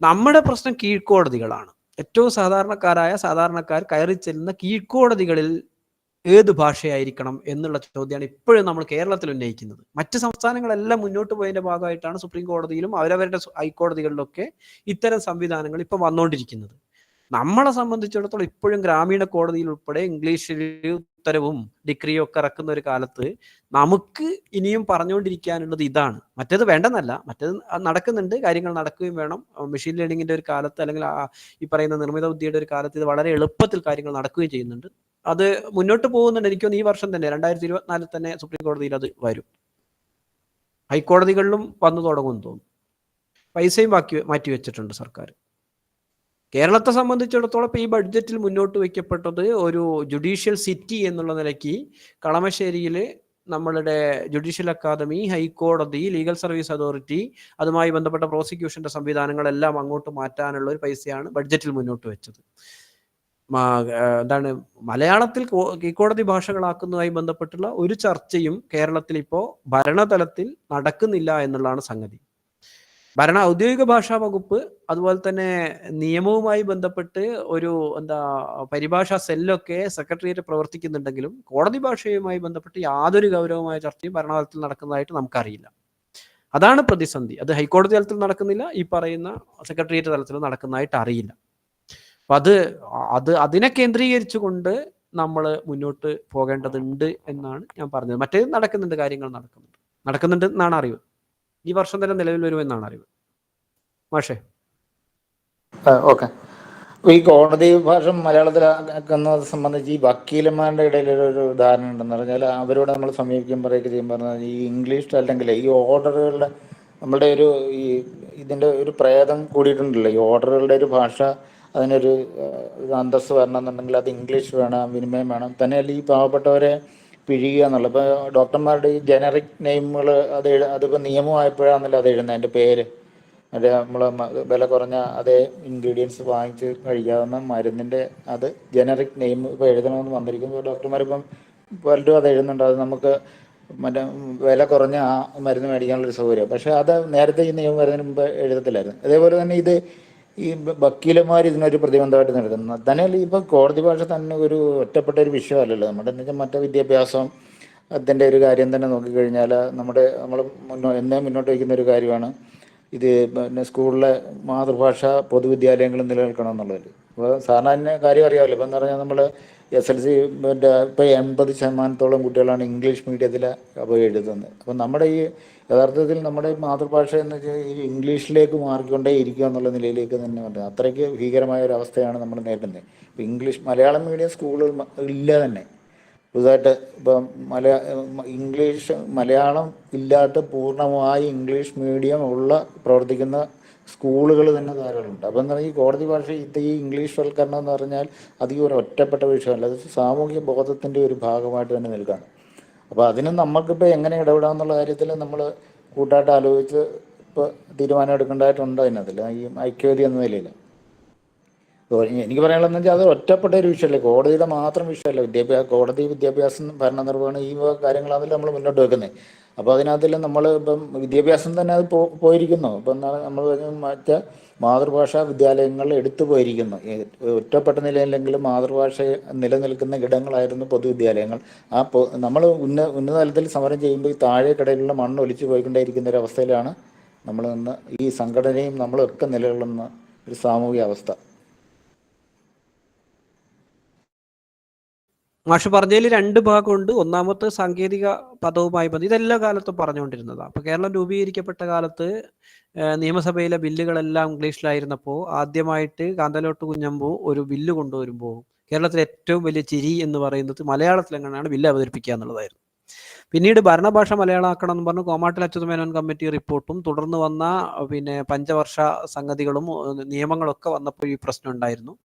നമ്മുടെ പ്രശ്നം കീഴ്ക്കോടതികളാണ്. ഏറ്റവും സാധാരണക്കാർ കയറി ചെല്ലുന്ന കീഴ്ക്കോടതികളിൽ ഏത് ഭാഷയായിരിക്കണം എന്നുള്ള ചോദ്യമാണ് ഇപ്പോഴും നമ്മൾ കേരളത്തിൽ ഉന്നയിക്കുന്നത്. മറ്റ് സംസ്ഥാനങ്ങളെല്ലാം മുന്നോട്ട് പോയതിന്റെ ഭാഗമായിട്ടാണ് സുപ്രീം കോടതിയിലും അവരവരുടെ ഹൈക്കോടതികളിലൊക്കെ ഇത്തരം സംവിധാനങ്ങൾ ഇപ്പൊ വന്നുകൊണ്ടിരിക്കുന്നത്. നമ്മളെ സംബന്ധിച്ചിടത്തോളം ഇപ്പോഴും ഗ്രാമീണ കോടതിയിൽ ഉൾപ്പെടെ ഇംഗ്ലീഷിൽ ഉത്തരവും ഡിഗ്രിയും ഒക്കെ ഇറക്കുന്ന ഒരു കാലത്ത് നമുക്ക് ഇനിയും പറഞ്ഞുകൊണ്ടിരിക്കാനുള്ളത് ഇതാണ്. മറ്റേത് വേണ്ടെന്നല്ല, മറ്റേത് നടക്കുന്നുണ്ട്, കാര്യങ്ങൾ നടക്കുകയും വേണം. മെഷീൻ ലേണിംഗിന്റെ ഒരു കാലത്ത്, അല്ലെങ്കിൽ ഈ പറയുന്ന നിർമ്മിത ബുദ്ധിയുടെ ഒരു കാലത്ത് ഇത് വളരെ എളുപ്പത്തിൽ കാര്യങ്ങൾ നടക്കുകയും ചെയ്യുന്നുണ്ട്. അത് മുന്നോട്ട് പോകുന്നുണ്ട്. എനിക്കൊന്ന് ഈ വർഷം തന്നെ 2024 തന്നെ സുപ്രീം കോടതിയിൽ അത് വരും. ഹൈക്കോടതികളിലും വന്നു തുടങ്ങുമെന്ന് തോന്നുന്നു. പൈസയും മാറ്റി വെച്ചിട്ടുണ്ട് സർക്കാർ. കേരളത്തെ സംബന്ധിച്ചിടത്തോളം ഈ ബഡ്ജറ്റിൽ മുന്നോട്ട് വയ്ക്കപ്പെട്ടത് ഒരു ജുഡീഷ്യൽ സിറ്റി എന്നുള്ള നിലയ്ക്ക് കളമശ്ശേരിയിൽ നമ്മളുടെ ജുഡീഷ്യൽ അക്കാദമി, ഹൈക്കോടതി, ലീഗൽ സർവീസ് അതോറിറ്റി, അതുമായി ബന്ധപ്പെട്ട പ്രോസിക്യൂഷന്റെ സംവിധാനങ്ങളെല്ലാം അങ്ങോട്ട് മാറ്റാനുള്ള ഒരു പൈസയാണ് ബഡ്ജറ്റിൽ മുന്നോട്ട് വെച്ചത്. എന്താണ് മലയാളത്തിൽ കീഴ്ക്കോടതി ഭാഷകളാക്കുന്നതുമായി ബന്ധപ്പെട്ടുള്ള ഒരു ചർച്ചയും കേരളത്തിൽ ഇപ്പോൾ ഭരണതലത്തിൽ നടക്കുന്നില്ല എന്നുള്ളതാണ് സംഗതി. ഔദ്യോഗിക ഭാഷാ വകുപ്പ് അതുപോലെ തന്നെ നിയമവുമായി ബന്ധപ്പെട്ട് ഒരു പരിഭാഷാ സെല്ലൊക്കെ സെക്രട്ടേറിയറ്റ് പ്രവർത്തിക്കുന്നുണ്ടെങ്കിലും കോടതി ഭാഷയുമായി ബന്ധപ്പെട്ട് യാതൊരു ഗൗരവമായ ചർച്ചയും ഭരണതലത്തിൽ നടക്കുന്നതായിട്ട് നമുക്കറിയില്ല. അതാണ് പ്രതിസന്ധി. അത് ഹൈക്കോടതി തലത്തിൽ നടക്കുന്നില്ല, ഈ പറയുന്ന സെക്രട്ടേറിയറ്റ് തലത്തിൽ നടക്കുന്നതായിട്ട് അറിയില്ല. അപ്പൊ അതിനെ കേന്ദ്രീകരിച്ചുകൊണ്ട് നമ്മൾ മുന്നോട്ട് പോകേണ്ടതുണ്ട് എന്നാണ് ഞാൻ പറഞ്ഞത്. മറ്റേത് കാര്യങ്ങൾ നടക്കുന്നുണ്ട് എന്നാണ് അറിവ്. ഈ വർഷം തന്നെ നിലവിൽ വരുമെന്നാണ് അറിവ്. മാഷേ, ഓക്കെ. ഈ കോടതി ഭാഷ മലയാളത്തിലാക്കുന്നത് സംബന്ധിച്ച് ഈ വക്കീലന്മാരുടെ ഇടയിൽ ഒരു ധാരണ ഉണ്ടെന്ന് പറഞ്ഞാൽ അവരോട് നമ്മൾ സമീപിക്കുമ്പോഴേക്ക് ചെയ്യുമ്പോൾ ഈ ഇംഗ്ലീഷ് അല്ലെങ്കിൽ ഈ ഓർഡറുകളുടെ നമ്മുടെ ഒരു ഈ ഇതിൻ്റെ ഒരു പ്രേതം കൂടിയിട്ടുണ്ടല്ലോ. ഈ ഓർഡറുകളുടെ ഒരു ഭാഷ അതിനൊരു അന്തസ്സ് വരണം എന്നുണ്ടെങ്കിൽ അത് ഇംഗ്ലീഷ് വേണം, വിനിമയം വേണം. തന്നെയല്ല ഈ പാവപ്പെട്ടവരെ പിഴിയുക എന്നുള്ളത്. ഇപ്പോൾ ഡോക്ടർമാരുടെ ഈ ജനറിക് നെയിമുകൾ അതിപ്പോൾ നിയമമായപ്പോഴാണല്ലോ അത് എഴുതുന്നത്. അതിൻ്റെ പേര് അത് നമ്മൾ വില കുറഞ്ഞ അതേ ഇൻഗ്രീഡിയൻസ് വാങ്ങിച്ച് കഴിക്കാവുന്ന മരുന്നിൻ്റെ അത് ജനറിക് നെയിം ഇപ്പോൾ എഴുതണമെന്ന് വന്നിരിക്കുന്നു. ഡോക്ടർമാരിപ്പം പലരും അത് എഴുതുന്നുണ്ട്. അത് നമുക്ക് മറ്റേ വില കുറഞ്ഞ ആ മരുന്ന് മേടിക്കാനുള്ളൊരു സൗകര്യം. പക്ഷേ അത് നേരത്തെ ഈ നിയമം വരുന്നതിന് മുമ്പ് എഴുതത്തില്ലായിരുന്നു. അതേപോലെ തന്നെ ഇത് ഈ വക്കീലന്മാർ ഇതിനൊരു പ്രതിബന്ധമായിട്ട് നടത്തുന്നത് തന്നെയല്ല. ഇപ്പം കോടതി ഭാഷ തന്നെ ഒരു ഒറ്റപ്പെട്ട ഒരു വിഷയമല്ലല്ലോ. നമ്മുടെ എന്ന് വെച്ചാൽ മറ്റേ വിദ്യാഭ്യാസം അതിൻ്റെ ഒരു കാര്യം തന്നെ നോക്കിക്കഴിഞ്ഞാൽ നമ്മൾ എന്നേ മുന്നോട്ട് വയ്ക്കുന്ന ഒരു കാര്യമാണ് ഇത്. പിന്നെ സ്കൂളിലെ മാതൃഭാഷ പൊതുവിദ്യാലയങ്ങളിൽ നിലനിൽക്കണം എന്നുള്ളത്. അപ്പോൾ സാധാരണ കാര്യം അറിയാമല്ലോ. ഇപ്പം എന്ന് പറഞ്ഞാൽ നമ്മൾ SLC ഇപ്പോൾ 80% കുട്ടികളാണ് ഇംഗ്ലീഷ് മീഡിയത്തിൽ അപ്പോൾ എഴുതുന്നത്. അപ്പം നമ്മുടെ ഈ യഥാർത്ഥത്തിൽ നമ്മുടെ മാതൃഭാഷ എന്ന് വെച്ചാൽ ഈ ഇംഗ്ലീഷിലേക്ക് മാറിക്കൊണ്ടേ ഇരിക്കുക എന്നുള്ള നിലയിലേക്ക് തന്നെ ഉണ്ട്. അത്രയ്ക്ക് ഭീകരമായ ഒരു അവസ്ഥയാണ് നമ്മൾ നേരിടുന്നത്. ഇപ്പോൾ മലയാളം മീഡിയം സ്കൂളുകൾ ഇല്ല തന്നെ. പുതുതായിട്ട് ഇപ്പം ഇംഗ്ലീഷ് മലയാളം ഇല്ലാത്ത പൂർണ്ണമായി ഇംഗ്ലീഷ് മീഡിയം പ്രവർത്തിക്കുന്ന സ്കൂളുകൾ തന്നെ ധാരാളമുണ്ട്. അപ്പം എന്ന് പറഞ്ഞാൽ ഈ കോടതി ഭാഷ ഈ ഇംഗ്ലീഷ് വൽക്കരണം എന്ന് പറഞ്ഞാൽ അധികം ഒരു ഒറ്റപ്പെട്ട വിഷയമല്ല. അത് സാമൂഹിക ബോധത്തിൻ്റെ ഒരു ഭാഗമായിട്ട് തന്നെ നിൽക്കുകയാണ്. അപ്പോൾ അതിന് നമുക്കിപ്പോൾ എങ്ങനെ ഇടപെടാമെന്നുള്ള കാര്യത്തിൽ നമ്മൾ കൂട്ടായിട്ട് ആലോചിച്ച് ഇപ്പോൾ തീരുമാനം എടുക്കേണ്ടതായിട്ടുണ്ട്. അതിനകത്തില്ല ഈ ഐക്യവേദി എന്ന നിലയിൽ എനിക്ക് പറയാനുള്ളതെന്ന് വെച്ചാൽ അത് ഒറ്റപ്പെട്ട ഒരു വിഷയമല്ലേ, കോടതിയുടെ മാത്രം വിഷയമല്ല. കോടതി വിദ്യാഭ്യാസം ഭരണ നിർവഹണം ഈ കാര്യങ്ങളാണല്ലോ നമ്മൾ മുന്നോട്ട് വെക്കുന്നത്. അപ്പോൾ അതിനകത്തിൽ നമ്മൾ ഇപ്പം വിദ്യാഭ്യാസം തന്നെ അത് പോയിരിക്കുന്നു. ഇപ്പം എന്താണ് നമ്മൾ മറ്റേ മാതൃഭാഷാ വിദ്യാലയങ്ങൾ എടുത്തു പോയിരിക്കുന്നു. ഒറ്റപ്പെട്ട നിലയിലെങ്കിലും മാതൃഭാഷ നിലനിൽക്കുന്ന ഇടങ്ങളായിരുന്നു പൊതുവിദ്യാലയങ്ങൾ. നമ്മൾ ഉന്നത തലത്തിൽ സമരം ചെയ്യുമ്പോൾ ഈ താഴേക്കിടയിലുള്ള മണ്ണ് ഒലിച്ചു പോയിക്കൊണ്ടേയിരിക്കുന്ന ഒരു അവസ്ഥയിലാണ് നമ്മൾ ഇന്ന് ഈ സംഘടനയും നമ്മളൊക്കെ നിലകൊള്ളുന്ന ഒരു സാമൂഹിക അവസ്ഥ. മാഷ് പറഞ്ഞതിൽ രണ്ട് ഭാഗമുണ്ട്. ഒന്നാമത്തെ സാങ്കേതിക പദവുമായി ബന്ധം ഇതെല്ലാ കാലത്തും പറഞ്ഞുകൊണ്ടിരുന്നതാണ്. അപ്പോൾ കേരളം രൂപീകരിക്കപ്പെട്ട കാലത്ത് നിയമസഭയിലെ ബില്ലുകളെല്ലാം ഇംഗ്ലീഷിലായിരുന്നപ്പോൾ ആദ്യമായിട്ട് കാന്തലോട്ട് കുഞ്ഞമ്പു ഒരു ബില്ല് കൊണ്ടുവരുമ്പോൾ കേരളത്തിലെ ഏറ്റവും വലിയ ചിരി എന്ന് പറയുന്നത് മലയാളത്തിലെങ്ങനെയാണ് ബില്ല് അവതരിപ്പിക്കുക എന്നുള്ളതായിരുന്നു. പിന്നീട് ഭരണഭാഷ മലയാളമാക്കണം എന്ന് പറഞ്ഞ് കോമാട്ടിൽ അച്യുതമേനോൻ കമ്മിറ്റി റിപ്പോർട്ടും തുടർന്ന് വന്ന പഞ്ചവർഷ സംഗതികളും നിയമങ്ങളൊക്കെ വന്നപ്പോൾ ഈ പ്രശ്നം ഉണ്ടായിരുന്നു.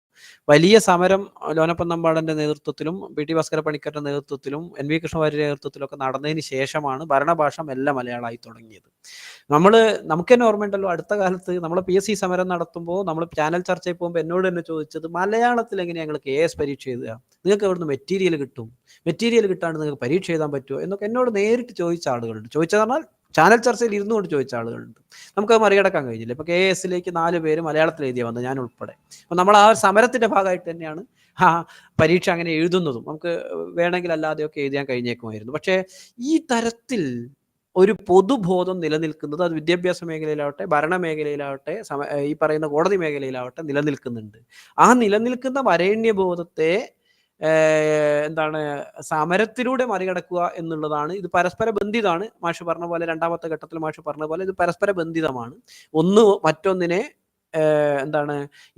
വലിയ സമരം ലോനപ്പന്നമ്പാടന്റെ നേതൃത്വത്തിലും PT ഭാസ്കര പണിക്കരുടെ നേതൃത്വത്തിലും NV കൃഷ്ണവാര്യരുടെ നേതൃത്വത്തിലൊക്കെ നടന്നതിന് ശേഷമാണ് ഭരണഭാഷ മെല്ലെ മലയാളമായി തുടങ്ങിയത്. നമുക്ക് തന്നെ ഓർമ്മയുണ്ടല്ലോ, അടുത്ത കാലത്ത് നമ്മൾ PSC സമരം നടത്തുമ്പോൾ നമ്മൾ ചാനൽ ചർച്ചയിൽ പോകുമ്പോൾ എന്നോട് തന്നെ ചോദിച്ചത് മലയാളത്തിൽ എങ്ങനെയാണ് ഞങ്ങൾ KS പരീക്ഷ എഴുതുക, നിങ്ങൾക്ക് എവിടുന്ന് മെറ്റീരിയൽ കിട്ടും, മെറ്റീരിയൽ കിട്ടാണ്ട് നിങ്ങൾക്ക് പരീക്ഷ എഴുതാൻ പറ്റുമോ എന്നൊക്കെ എന്നോട് നേരിട്ട് ചോദിച്ച ആളുകളുണ്ട്. ചോദിച്ചത് പറഞ്ഞാൽ ചാനൽ ചർച്ചയിൽ ഇരുന്നു കൊണ്ട് ചോദിച്ച ആളുകളുണ്ട്. നമുക്കത് മറികടക്കാൻ കഴിഞ്ഞില്ല. ഇപ്പോൾ KSലേക്ക് 4 പേര് മലയാളത്തിൽ എഴുതിയ വന്നത്, ഞാൻ ഉൾപ്പെടെ. അപ്പോൾ നമ്മൾ ആ സമരത്തിന്റെ ഭാഗമായിട്ട് തന്നെയാണ് ആ പരീക്ഷ അങ്ങനെ എഴുതുന്നതും. നമുക്ക് വേണമെങ്കിൽ അല്ലാതെയൊക്കെ എഴുതാൻ കഴിഞ്ഞേക്കുമായിരുന്നു. പക്ഷേ ഈ തരത്തിൽ ഒരു പൊതുബോധം നിലനിൽക്കുന്നത് അത് വിദ്യാഭ്യാസ മേഖലയിലാവട്ടെ ഭരണ മേഖലയിലാവട്ടെ ഈ പറയുന്ന കോടതി മേഖലയിലാവട്ടെ നിലനിൽക്കുന്നുണ്ട്. ആ നിലനിൽക്കുന്ന വരേണ്യബോധത്തെ സമരത്തിലൂടെ മറികടക്കുക എന്നുള്ളതാണ്. ഇത് പരസ്പര ബന്ധിതമാണ്. മാഷ് പറഞ്ഞ പോലെ, രണ്ടാമത്തെ ഘട്ടത്തിൽ മാഷ് പറഞ്ഞ പോലെ ഇത് പരസ്പര ബന്ധിതമാണ്. ഒന്ന് മറ്റൊന്നിനെ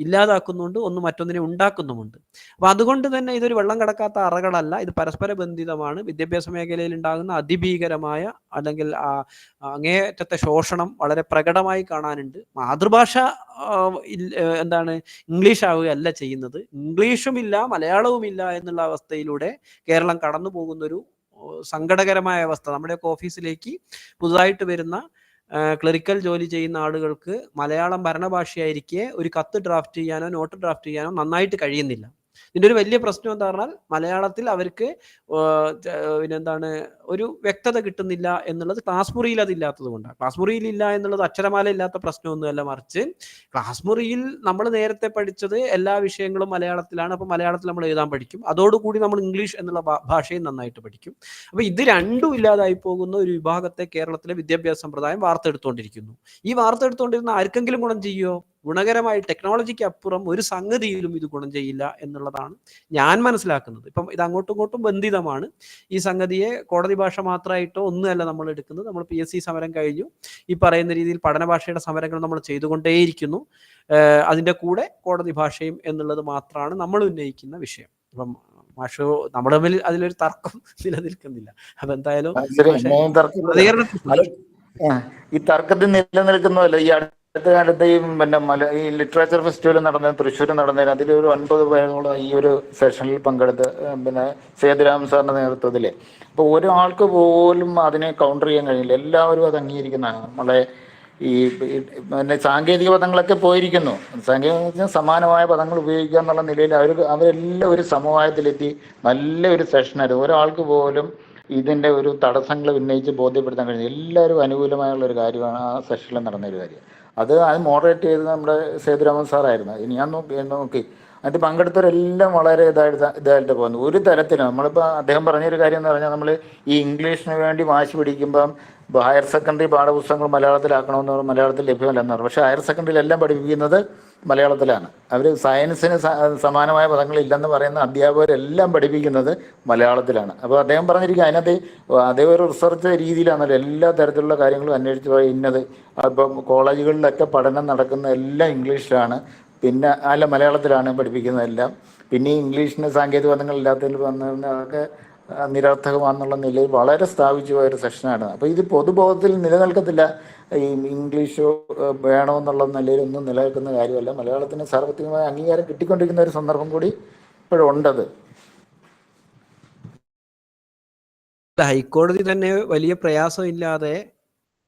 ഇല്ലാതാക്കുന്നുണ്ട്, ഒന്ന് മറ്റൊന്നിനെ ഉണ്ടാക്കുന്നുമുണ്ട്. അപ്പൊ അതുകൊണ്ട് തന്നെ ഇതൊരു വെള്ളം കടക്കാത്ത അറകളല്ല, ഇത് പരസ്പര ബന്ധിതമാണ്. വിദ്യാഭ്യാസ മേഖലയിൽ ഉണ്ടാകുന്ന അതിഭീകരമായ അല്ലെങ്കിൽ അങ്ങേയറ്റത്തെ ശോഷണം വളരെ പ്രകടമായി കാണാനുണ്ട്. മാതൃഭാഷ ഇംഗ്ലീഷ് ആവുകയല്ല ചെയ്യുന്നത്, ഇംഗ്ലീഷും ഇല്ല മലയാളവും ഇല്ല എന്നുള്ള അവസ്ഥയിലൂടെ കേരളം കടന്നു പോകുന്നൊരു സങ്കടകരമായ അവസ്ഥ. നമ്മുടെയൊക്കെ ഓഫീസിലേക്ക് പുതുതായിട്ട് വരുന്ന ക്ലറിക്കൽ ജോലി ചെയ്യുന്ന ആളുകൾക്ക് മലയാളം ഭരണഭാഷയായിരിക്കെ ഒരു കത്ത് ഡ്രാഫ്റ്റ് ചെയ്യാനോ നോട്ട് ഡ്രാഫ്റ്റ് ചെയ്യാനോ നന്നായിട്ട് കഴിയുന്നില്ല. ഇതിൻ്റെ ഒരു വലിയ പ്രശ്നം എന്താ പറഞ്ഞാൽ മലയാളത്തിൽ അവർക്ക് ഒരു വ്യക്തത കിട്ടുന്നില്ല എന്നുള്ളത് ക്ലാസ് മുറിയിൽ അതില്ലാത്തത് കൊണ്ടാണ്. ക്ലാസ് മുറിയിൽ ഇല്ല എന്നുള്ളത് അക്ഷരമാല ഇല്ലാത്ത പ്രശ്നമൊന്നുമല്ല, മറിച്ച് ക്ലാസ് മുറിയിൽ നമ്മൾ നേരത്തെ പഠിച്ചത് എല്ലാ വിഷയങ്ങളും മലയാളത്തിലാണ്. അപ്പോൾ മലയാളത്തിൽ നമ്മൾ എഴുതാൻ പഠിക്കും, അതോടുകൂടി നമ്മൾ ഇംഗ്ലീഷ് എന്നുള്ള ഭാഷയും നന്നായിട്ട് പഠിക്കും. അപ്പോൾ ഇത് രണ്ടും ഇല്ലാതായി പോകുന്ന ഒരു വിഭാഗത്തെ കേരളത്തിലെ വിദ്യാഭ്യാസ സമ്പ്രദായം വാർത്തെടുത്തുകൊണ്ടിരിക്കുന്നു. ഈ വാർത്തെടുത്തുകൊണ്ടിരുന്ന ആർക്കെങ്കിലും ഗുണം ചെയ്യുമോ? ഗുണകരമായി ടെക്നോളജിക്ക് അപ്പുറം ഒരു സംഗതിയിലും ഇത് ഗുണം ചെയ്യില്ല എന്നുള്ളതാണ് ഞാൻ മനസ്സിലാക്കുന്നത്. ഇപ്പം ഇത് അങ്ങോട്ടും ഇങ്ങോട്ടും ബന്ധിതമാണ്. ഈ സംഗതിയെ കോടതി ഭാഷ മാത്രമായിട്ടോ ഒന്നുമല്ല നമ്മൾ എടുക്കുന്നത്. നമ്മൾ PSC സമരം കഴിഞ്ഞു, ഈ പറയുന്ന രീതിയിൽ പഠന ഭാഷയുടെ സമരങ്ങൾ നമ്മൾ ചെയ്തുകൊണ്ടേയിരിക്കുന്നു. അതിൻ്റെ കൂടെ കോടതി ഭാഷയും എന്നുള്ളത് മാത്രമാണ് നമ്മൾ ഉന്നയിക്കുന്ന വിഷയം. അപ്പം മാഷോ നമ്മൾ തമ്മിൽ അതിലൊരു തർക്കം നിലനിൽക്കുന്നില്ല. അപ്പൊ എന്തായാലും ഈ തർക്കത്തിൽ നിലനിൽക്കുന്നതല്ല. ഈ അടുത്ത കാലത്ത് ഈ ലിറ്ററേച്ചർ ഫെസ്റ്റിവൽ നടന്ന തൃശ്ശൂർ നടന്നതിന് അതിലൊരു 9 പേരോളം ഈ ഒരു സെഷനിൽ പങ്കെടുത്ത് സേതുരാമൻ സാറിന്റെ നേതൃത്വത്തില്. അപ്പൊ ഒരാൾക്ക് പോലും അതിനെ കൗണ്ടർ ചെയ്യാൻ കഴിയില്ല. എല്ലാവരും അത് അംഗീകരിക്കുന്നതാണ്. നമ്മളെ ഈ സാങ്കേതിക പദങ്ങളൊക്കെ പോയിരിക്കുന്നു. സാങ്കേതിക സമാനമായ പദങ്ങൾ ഉപയോഗിക്കുക എന്നുള്ള നിലയിൽ അവരെല്ലാം ഒരു സമവായത്തിലെത്തി നല്ലൊരു സെഷനായിരുന്നു. ഒരാൾക്ക് പോലും ഇതിൻ്റെ ഒരു തടസ്സങ്ങൾ ഉന്നയിച്ച് ബോധ്യപ്പെടുത്താൻ കഴിഞ്ഞു. എല്ലാവരും അനുകൂലമായുള്ള ഒരു കാര്യമാണ് ആ സെഷനിൽ നടന്നൊരു കാര്യം. അത് മോഡറേറ്റ് ചെയ്തത് നമ്മുടെ സേതുരാമൻ സാറായിരുന്നു. ഇനി ഞാൻ നോക്കി അതിൽ പങ്കെടുത്തവരെല്ലാം വളരെ ഇതായിട്ട് പോകുന്നു. ഒരു തരത്തിലും നമ്മളിപ്പോൾ അദ്ദേഹം പറഞ്ഞൊരു കാര്യം എന്ന് പറഞ്ഞാൽ, നമ്മൾ ഈ ഇംഗ്ലീഷിന് വേണ്ടി വാശി പിടിക്കുമ്പം ഹയർ സെക്കൻഡറി പാഠപുസ്തകങ്ങൾ മലയാളത്തിലാക്കണമെന്ന് പറഞ്ഞാൽ മലയാളത്തിൽ ലഭ്യമല്ലെന്ന് പറഞ്ഞു. പക്ഷേ ഹയർ സെക്കൻഡറിയിലെല്ലാം പഠിപ്പിക്കുന്നത് മലയാളത്തിലാണ്. അവർ സയൻസിന് സമാനമായ പദങ്ങളില്ലെന്ന് പറയുന്ന അധ്യാപകരെല്ലാം പഠിപ്പിക്കുന്നത് മലയാളത്തിലാണ്. അപ്പോൾ അദ്ദേഹം പറഞ്ഞിരിക്കുക അതിനകത്ത് അതേ ഒരു റിസർച്ച് രീതിയിലാണല്ലോ എല്ലാ തരത്തിലുള്ള കാര്യങ്ങളും അന്വേഷിച്ച് പോയി ഇന്നത്. അപ്പം കോളേജുകളിലൊക്കെ പഠനം നടക്കുന്ന എല്ലാം ഇംഗ്ലീഷിലാണ്, പിന്നെ മലയാളത്തിലാണ് പഠിപ്പിക്കുന്നതെല്ലാം. പിന്നെ ഈ ഇംഗ്ലീഷിന് സാങ്കേതിക പദങ്ങളില്ലാത്തതിൽ വന്ന അതൊക്കെ നിരർത്ഥകമാണെന്നുള്ള നിലയിൽ വളരെ സ്ഥാപിച്ചു പോയൊരു സെഷനാണ്. അപ്പോൾ ഇത് പൊതുബോധത്തിൽ നിലനിൽക്കത്തില്ല. ഈ ഇംഗ്ലീഷ് വേണമെന്നുള്ള നിലയിലൊന്നും നിലനിൽക്കുന്ന കാര്യമല്ല. മലയാളത്തിന് സാർവത്രികമായ അംഗീകാരം കിട്ടിക്കൊണ്ടിരിക്കുന്ന ഒരു സന്ദർഭം കൂടി ഇപ്പോഴുണ്ടത്. ഹൈക്കോടതി തന്നെ വലിയ പ്രയാസമില്ലാതെ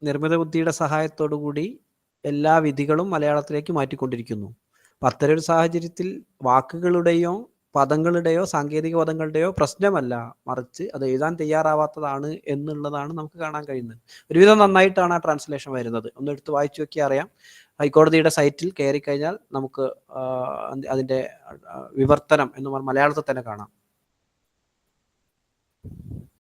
നിർമ്മിത ബുദ്ധിയുടെ സഹായത്തോടു കൂടി എല്ലാ വിധികളും മലയാളത്തിലേക്ക് മാറ്റിക്കൊണ്ടിരിക്കുന്നു. അപ്പം അത്തരം ഒരു സാഹചര്യത്തിൽ വാക്കുകളുടെയോ പദങ്ങളുടെയോ സാങ്കേതിക പദങ്ങളുടെയോ പ്രശ്നമല്ല, മറിച്ച് അത് എഴുതാൻ തയ്യാറാവാത്തതാണ് എന്നുള്ളതാണ് നമുക്ക് കാണാൻ കഴിയുന്നത്. ഒരുവിധം നന്നായിട്ടാണ് ആ ട്രാൻസ്ലേഷൻ വരുന്നത്. ഒന്ന് എടുത്ത് വായിച്ചു നോക്കിയാൽ അറിയാം. ഹൈക്കോടതിയുടെ സൈറ്റിൽ കയറി കഴിഞ്ഞാൽ നമുക്ക് അതിൻ്റെ വിവർത്തനം എന്ന് പറഞ്ഞാൽ മലയാളത്തിൽ തന്നെ കാണാം.